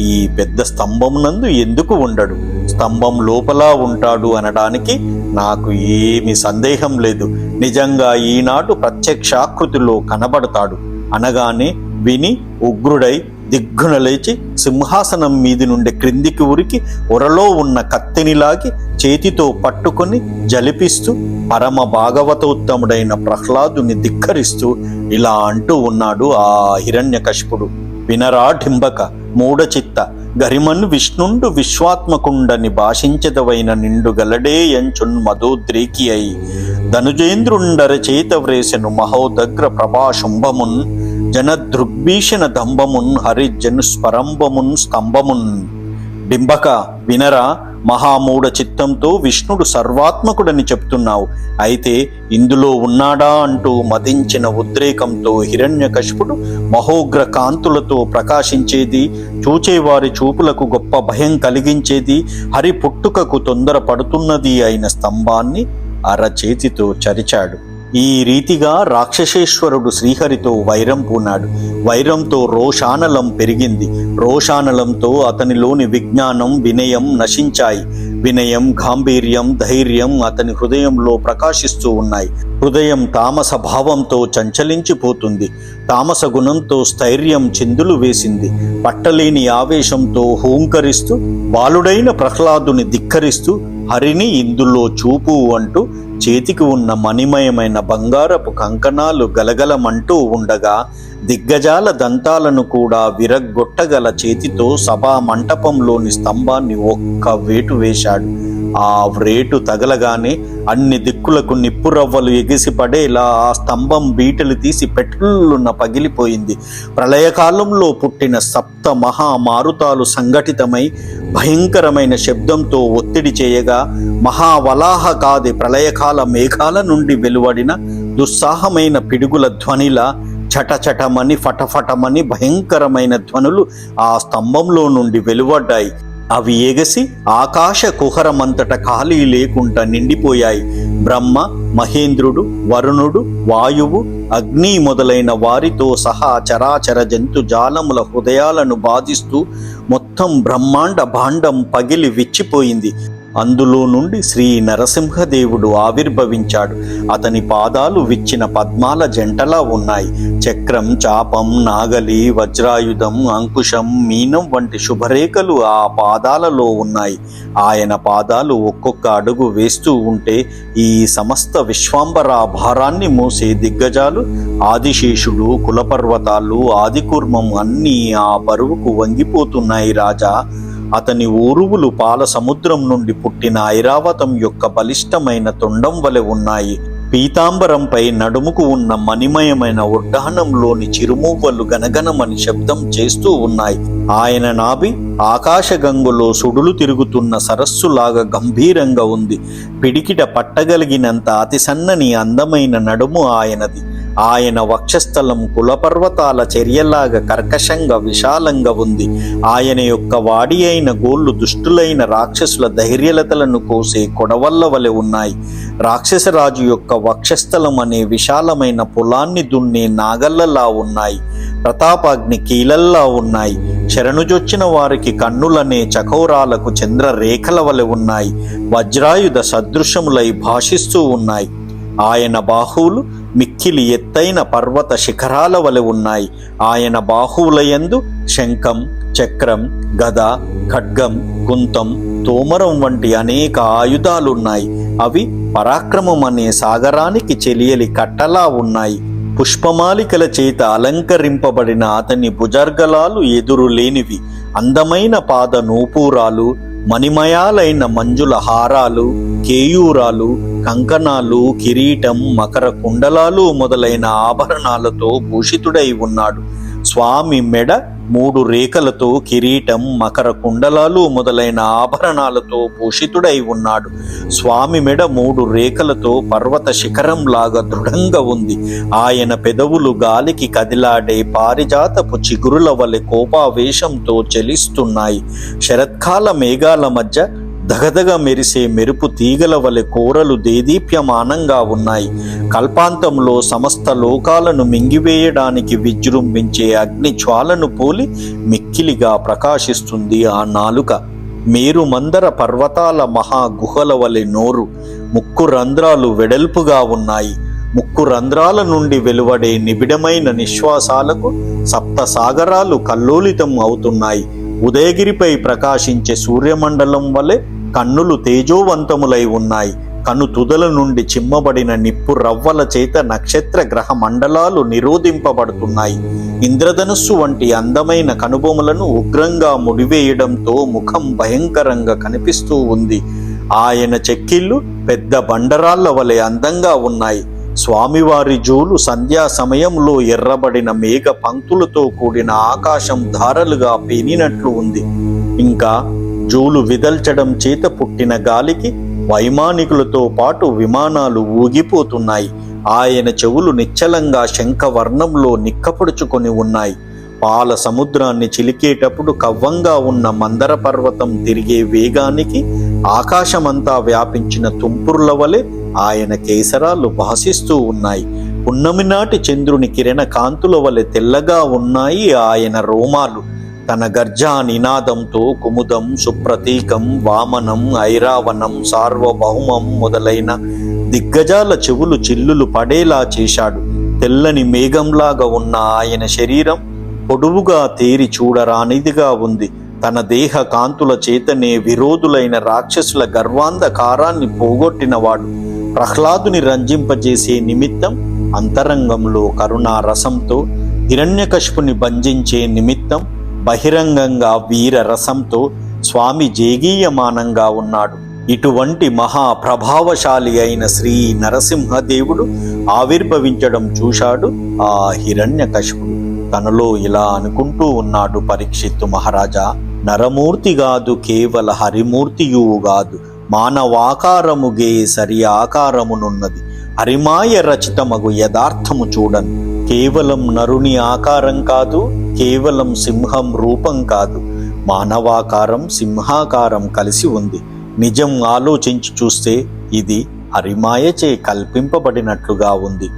ఈ పెద్ద స్తంభమునందు ఎందుకు ఉండడు? స్తంభం లోపల ఉంటాడు అనడానికి నాకు ఏమి సందేహం లేదు. నిజంగా ఈనాడు ప్రత్యక్షాకృతిలో కనబడతాడు అనగానే విని ఉగ్రుడై దిగ్గున లేచి సింహాసనం మీది నుండి క్రిందికి ఉరికి ఒరలో ఉన్న కత్తిని లాగి చేతితో పట్టుకొని జలిపిస్తూ పరమ భాగవతోత్తముడైన ప్రహ్లాదుని ధిక్కరిస్తూ ఇలా అంటూ ఉన్నాడు ఆ హిరణ్యకశిపుడు. వినరా డింబక మూఢచిత్త, గరిమన్ విష్ణుండు విశ్వాత్మకుండని భాషించదవైన నిండు గలడే ఎంచున్ మధోద్రేకి అయి ధనుజేంద్రుండర చేత వ్రేసెను మహోదగ్ర ప్రభాశుంభమున్ జనదృగ్భీషణ దంభమున్ హరిజను స్పరంభమున్ స్తంభమున్. డింబక వినరా, మహామూఢ చిత్తంతో విష్ణుడు సర్వాత్మకుడని చెప్తున్నావు. అయితే ఇందులో ఉన్నాడా అంటూ మదించిన ఉద్రేకంతో హిరణ్యకశిపుడు మహోగ్ర కాంతులతో ప్రకాశించేది, చూచేవారి చూపులకు గొప్ప భయం కలిగించేది, హరి పుట్టుకకు తొందర పడుతున్నది అయిన స్తంభాన్ని అరచేతితో చరిచాడు. ఈ రీతిగా రాక్షసేశ్వరుడు శ్రీహరితో వైరం పూనాడు. వైరంతో రోషానలం పెరిగింది. రోషానలంతో అతనిలోని విజ్ఞానం, వినయం నశించాయి. వినయం, గాంభీర్యం, ధైర్యం అతని హృదయంలో ప్రకాశిస్తూ ఉన్నాయి. హృదయం తామస భావంతో చంచలించిపోతుంది. తామస గుణంతో స్థైర్యం చిందులు వేసింది. పట్టలేని ఆవేశంతో హూంకరిస్తూ బాలుడైన ప్రహ్లాదుని ధిక్కరిస్తూ హరిని ఇందులో చూపు అంటూ చేతికి ఉన్న మణిమయమైన బంగారపు కంకణాలు గలగలమంటూ ఉండగా దిగ్గజాల దంతాలను కూడా విరగ్గొట్టగల చేతితో సభా మంటపంలోని స్తంభాన్ని ఒక్క వేటు వేశాడు. ఆ వ్రేటు తగలగానే అన్ని దిక్కులకు నిప్పురవ్వలు ఎగిసిపడేలా ఆ స్తంభం బీటలు తీసి పెట్లున్న పగిలిపోయింది. ప్రళయకాలంలో పుట్టిన సప్త మహామారుతాలు సంఘటితమై భయంకరమైన శబ్దంతో ఒత్తిడి చేయగా మహావలాహ కాది ప్రళయకాల మేఘాల నుండి వెలువడిన దుస్సాహమైన పిడుగుల ధ్వనిలా చటచటమని ఫటఫటమని భయంకరమైన ధ్వనులు ఆ స్తంభంలో నుండి వెలువడ్డాయి. అవి ఎగసి ఆకాశ కుహరమంతట ఖాళీ లేకుండా నిండిపోయాయి. బ్రహ్మ, మహేంద్రుడు, వరుణుడు, వాయువు, అగ్ని మొదలైన వారితో సహా చరాచర జంతు జాలముల హృదయాలను బాధిస్తూ మొత్తం బ్రహ్మాండ భాండం పగిలి విచ్చిపోయింది. అందులో నుండి శ్రీ నరసింహదేవుడు ఆవిర్భవించాడు. అతని పాదాలు విచ్చిన పద్మాల జంటలా ఉన్నాయి. చక్రం, చాపం, నాగలి, వజ్రాయుధం, అంకుశం, మీనం వంటి శుభరేఖలు ఆ పాదాలలో ఉన్నాయి. ఆయన పాదాలు ఒక్కొక్క అడుగు వేస్తూ ఉంటే ఈ సమస్త విశ్వాంబర భారాన్ని మోసే దిగ్గజాలు, ఆదిశేషుడు, కులపర్వతాలు, ఆదికూర్మం అన్నీ ఆ బరువుకు వంగిపోతున్నాయి రాజా. అతని ఊరువులు పాల సముద్రం నుండి పుట్టిన ఐరావతం యొక్క బలిష్టమైన తొండం వలె ఉన్నాయి. పీతాంబరంపై నడుముకు ఉన్న మణిమయమైన ఉడ్డానంలోని చిరుమూవలు గనగనమని శబ్దం చేస్తూ ఉన్నాయి. ఆయన నాభి ఆకాశగంగులో సుడులు తిరుగుతున్న సరస్సులాగా గంభీరంగా ఉంది. పిడికిట పట్టగలిగినంత అతి సన్నని అందమైన నడుము ఆయనది. ఆయన వక్షస్థలం కులపర్వతాల చర్యలాగా కర్కశంగా విశాలంగా ఉంది. ఆయన యొక్క వాడి అయిన గోళ్లు దుష్టులైన రాక్షసుల ధైర్యలతలను కోసే కొడవల్ల వలె ఉన్నాయి. రాక్షసరాజు యొక్క వక్షస్థలం అనే విశాలమైన పొలాన్ని దున్నే నాగల్లలా ఉన్నాయి. ప్రతాపాగ్ని కీలల్లా ఉన్నాయి. శరణుజొచ్చిన వారికి కన్నులనే చకోరాలకు చంద్రరేఖల వలె ఉన్నాయి. వజ్రాయుధ సదృశములై భాషిస్తూ ఉన్నాయి. ఆయన బాహువులు మిక్కిలి ఎత్తైన పర్వత శిఖరాల వలె ఉన్నాయి. ఆయన బాహువులయందు శంఖం, చక్రం, గద, ఖడ్గం, కుంతం, తోమరం వంటి అనేక ఆయుధాలున్నాయి. అవి పరాక్రమం అనే సాగరానికి చెలియలి కట్టలా ఉన్నాయి. పుష్పమాలికల చేత అలంకరింపబడిన అతని భుజర్గలాలు ఎదురు లేనివి. అందమైన పాద నూపూరాలు, మణిమయాలైన మంజుల హారాలు, కేయూరాలు, కంకణాలు, కిరీటం, మకర కుండలాలు మొదలైన ఆభరణాలతో భూషితుడై ఉన్నాడు. స్వామి మెడ 3 రేఖలతో కిరీటం, మకర కుండలాలు మొదలైన ఆభరణాలతో భూషితుడై ఉన్నాడు. స్వామి మెడ 3 రేఖలతో పర్వత శిఖరంలాగా దృఢంగా ఉంది. ఆయన పెదవులు గాలికి కదిలాడే పారిజాతపు చిగురుల వలె కోపావేశంతో చలిస్తున్నాయి. శరత్కాల మేఘాల మధ్య దగదగ మెరిసే మెరుపు తీగల వలె కోరలు దేదీప్యమానంగా ఉన్నాయి. కల్పాంతంలో సమస్త లోకాలను మింగివేయడానికి విజృంభించే అగ్ని జ్వాలను పోలి మిక్కిలిగా ప్రకాశిస్తుంది ఆ నాలుక. మేరు మందర పర్వతాల మహాగుహల వలె నోరు. 3 రంధ్రాలు వెడల్పుగా ఉన్నాయి. 3 రంధ్రాల నుండి వెలువడే నిబిడమైన నిశ్వాసాలకు సప్త సాగరాలు కల్లోలితం అవుతున్నాయి. ఉదయగిరిపై ప్రకాశించే సూర్యమండలం వలె కన్నులు తేజోవంతములై ఉన్నాయి. కను తుదల నుండి చిమ్మబడిన నిప్పు రవ్వల చేత నక్షత్ర గ్రహ మండలాలు నిరోధింపబడుతున్నాయి. ఇంద్రధనుస్సు వంటి అందమైన కనుబొమలను ఉగ్రంగా ముడివేయడంతో ముఖం భయంకరంగా కనిపిస్తూ ఉంది. ఆయన చెక్కిళ్ళు పెద్ద బండరాళ్ల వలె అందంగా ఉన్నాయి. స్వామివారి జూలు సంధ్యా సమయంలో ఎర్రబడిన మేఘ పంక్తులతో కూడిన ఆకాశం ధారలుగా పేనినట్లు ఉంది. ఇంకా జూలు విదల్చడం చేత పుట్టిన గాలికి వైమానికులతో పాటు విమానాలు ఊగిపోతున్నాయి. ఆయన చెవులు నిశ్చలంగా శంఖవర్ణంలో నిక్కపడుచుకొని ఉన్నాయి. పాల సముద్రాన్ని చిలికేటప్పుడు కవ్వంగా ఉన్న మందర పర్వతం తిరిగే వేగానికి ఆకాశమంతా వ్యాపించిన తుంపుర్ల వలె ఆయన కేసరాలు భాసిస్తూ ఉన్నాయి. పున్నమి నాటి చంద్రుని కిరణ కాంతుల వలె తెల్లగా ఉన్నాయి ఆయన రోమాలు. తన గర్జా నినాదంతో కుముదం, సుప్రతీకం, వామనం, ఐరావణం, సార్వభౌమం మొదలైన దిగ్గజాల చెవులు చిల్లులు పడేలా చేశాడు. తెల్లని మేఘంలాగా ఉన్న ఆయన శరీరం పొడువుగా తేరి చూడరానిదిగా ఉంది. తన దేహ కాంతుల చేతనే విరోధులైన రాక్షసుల గర్వాంధకారాన్ని పోగొట్టినవాడు. ప్రహ్లాదుని రంజింపజేసే నిమిత్తం అంతరంగంలో కరుణా రసంతో, హిరణ్యకశిపుని బంధించే నిమిత్తం బహిరంగంగా వీర రసంతో స్వామి జేగీయమానంగా ఉన్నాడు. ఇటువంటి మహాప్రభావశాలి అయిన శ్రీ నరసింహదేవుడు ఆవిర్భవించడం చూశాడు ఆ హిరణ్యకశిపుడు. తనలో ఇలా అనుకుంటూ ఉన్నాడు, పరీక్షిత్తు మహారాజా, నరమూర్తిగాదు కేవల హరిమూర్తియుగాదు, మానవాకారముగే సరి ఆకారమునున్నది, హరిమాయ రచితమగు యథార్థము చూడను. కేవలం నరుని ఆకారం కాదు, కేవలం సింహం రూపం కాదు, మానవాకారం సింహాకారం కలిసి ఉంది. నిజం ఆలోచించి చూస్తే ఇది హరిమాయచే కల్పింపబడినట్లుగా ఉంది.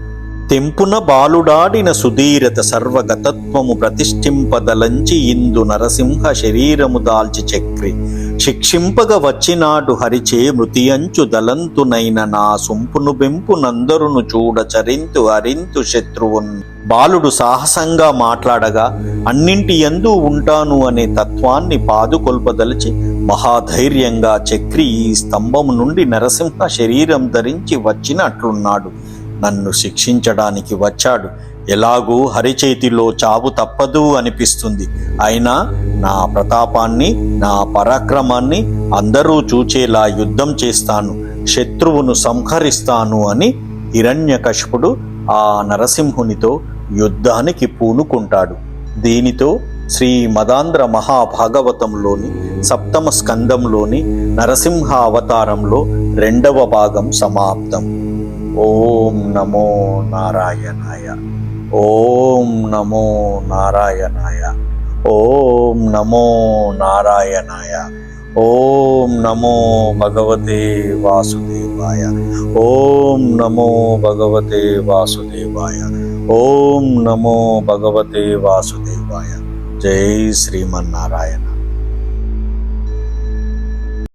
తెంపున బాలుడాడిన సుధీరత సర్వగతత్వము ప్రతిష్ఠింపదలంచి ఇందు నరసింహ శరీరము దాల్చి చక్రి, శిక్షింపగ వచ్చినాడు హరిచే మృతియంచు దలంతునైన నా సొంపును బెంపునందరును చూడ చరింతు హరింతు శత్రువున్. బాలుడు సాహసంగా మాట్లాడగా అన్నింటి యందు ఉంటాను అనే తత్వాన్ని పాదుకొల్పదలిచి మహాధైర్యంగా చక్రి ఈ స్తంభము నుండి నరసింహ శరీరం ధరించి వచ్చినట్లున్నాడు. నన్ను శిక్షించడానికి వచ్చాడు. ఎలాగూ హరిచేతిలో చావు తప్పదు అనిపిస్తుంది. అయినా నా ప్రతాపాన్ని, నా పరాక్రమాన్ని అందరూ చూచేలా యుద్ధం చేస్తాను, శత్రువును సంహరిస్తాను అని హిరణ్యకశిపుడు ఆ నరసింహునితో యుద్ధానికి పూనుకుంటాడు. దీనితో శ్రీ మదాంధ్ర మహాభాగవతంలోని సప్తమ స్కందంలోని నరసింహ అవతారంలో 2వ భాగం సమాప్తం. ఓం నమో నారాయణాయ. ఓం నమో నారాయణాయ. ఓం నమో నారాయణాయ. ఓం నమో భగవతే వాసుదేవాయ. ఓం నమో భగవతే వాసుదేవాయ. ఓం నమో భగవతే వాసుదేవాయ. జై శ్రీమన్నారాయణ.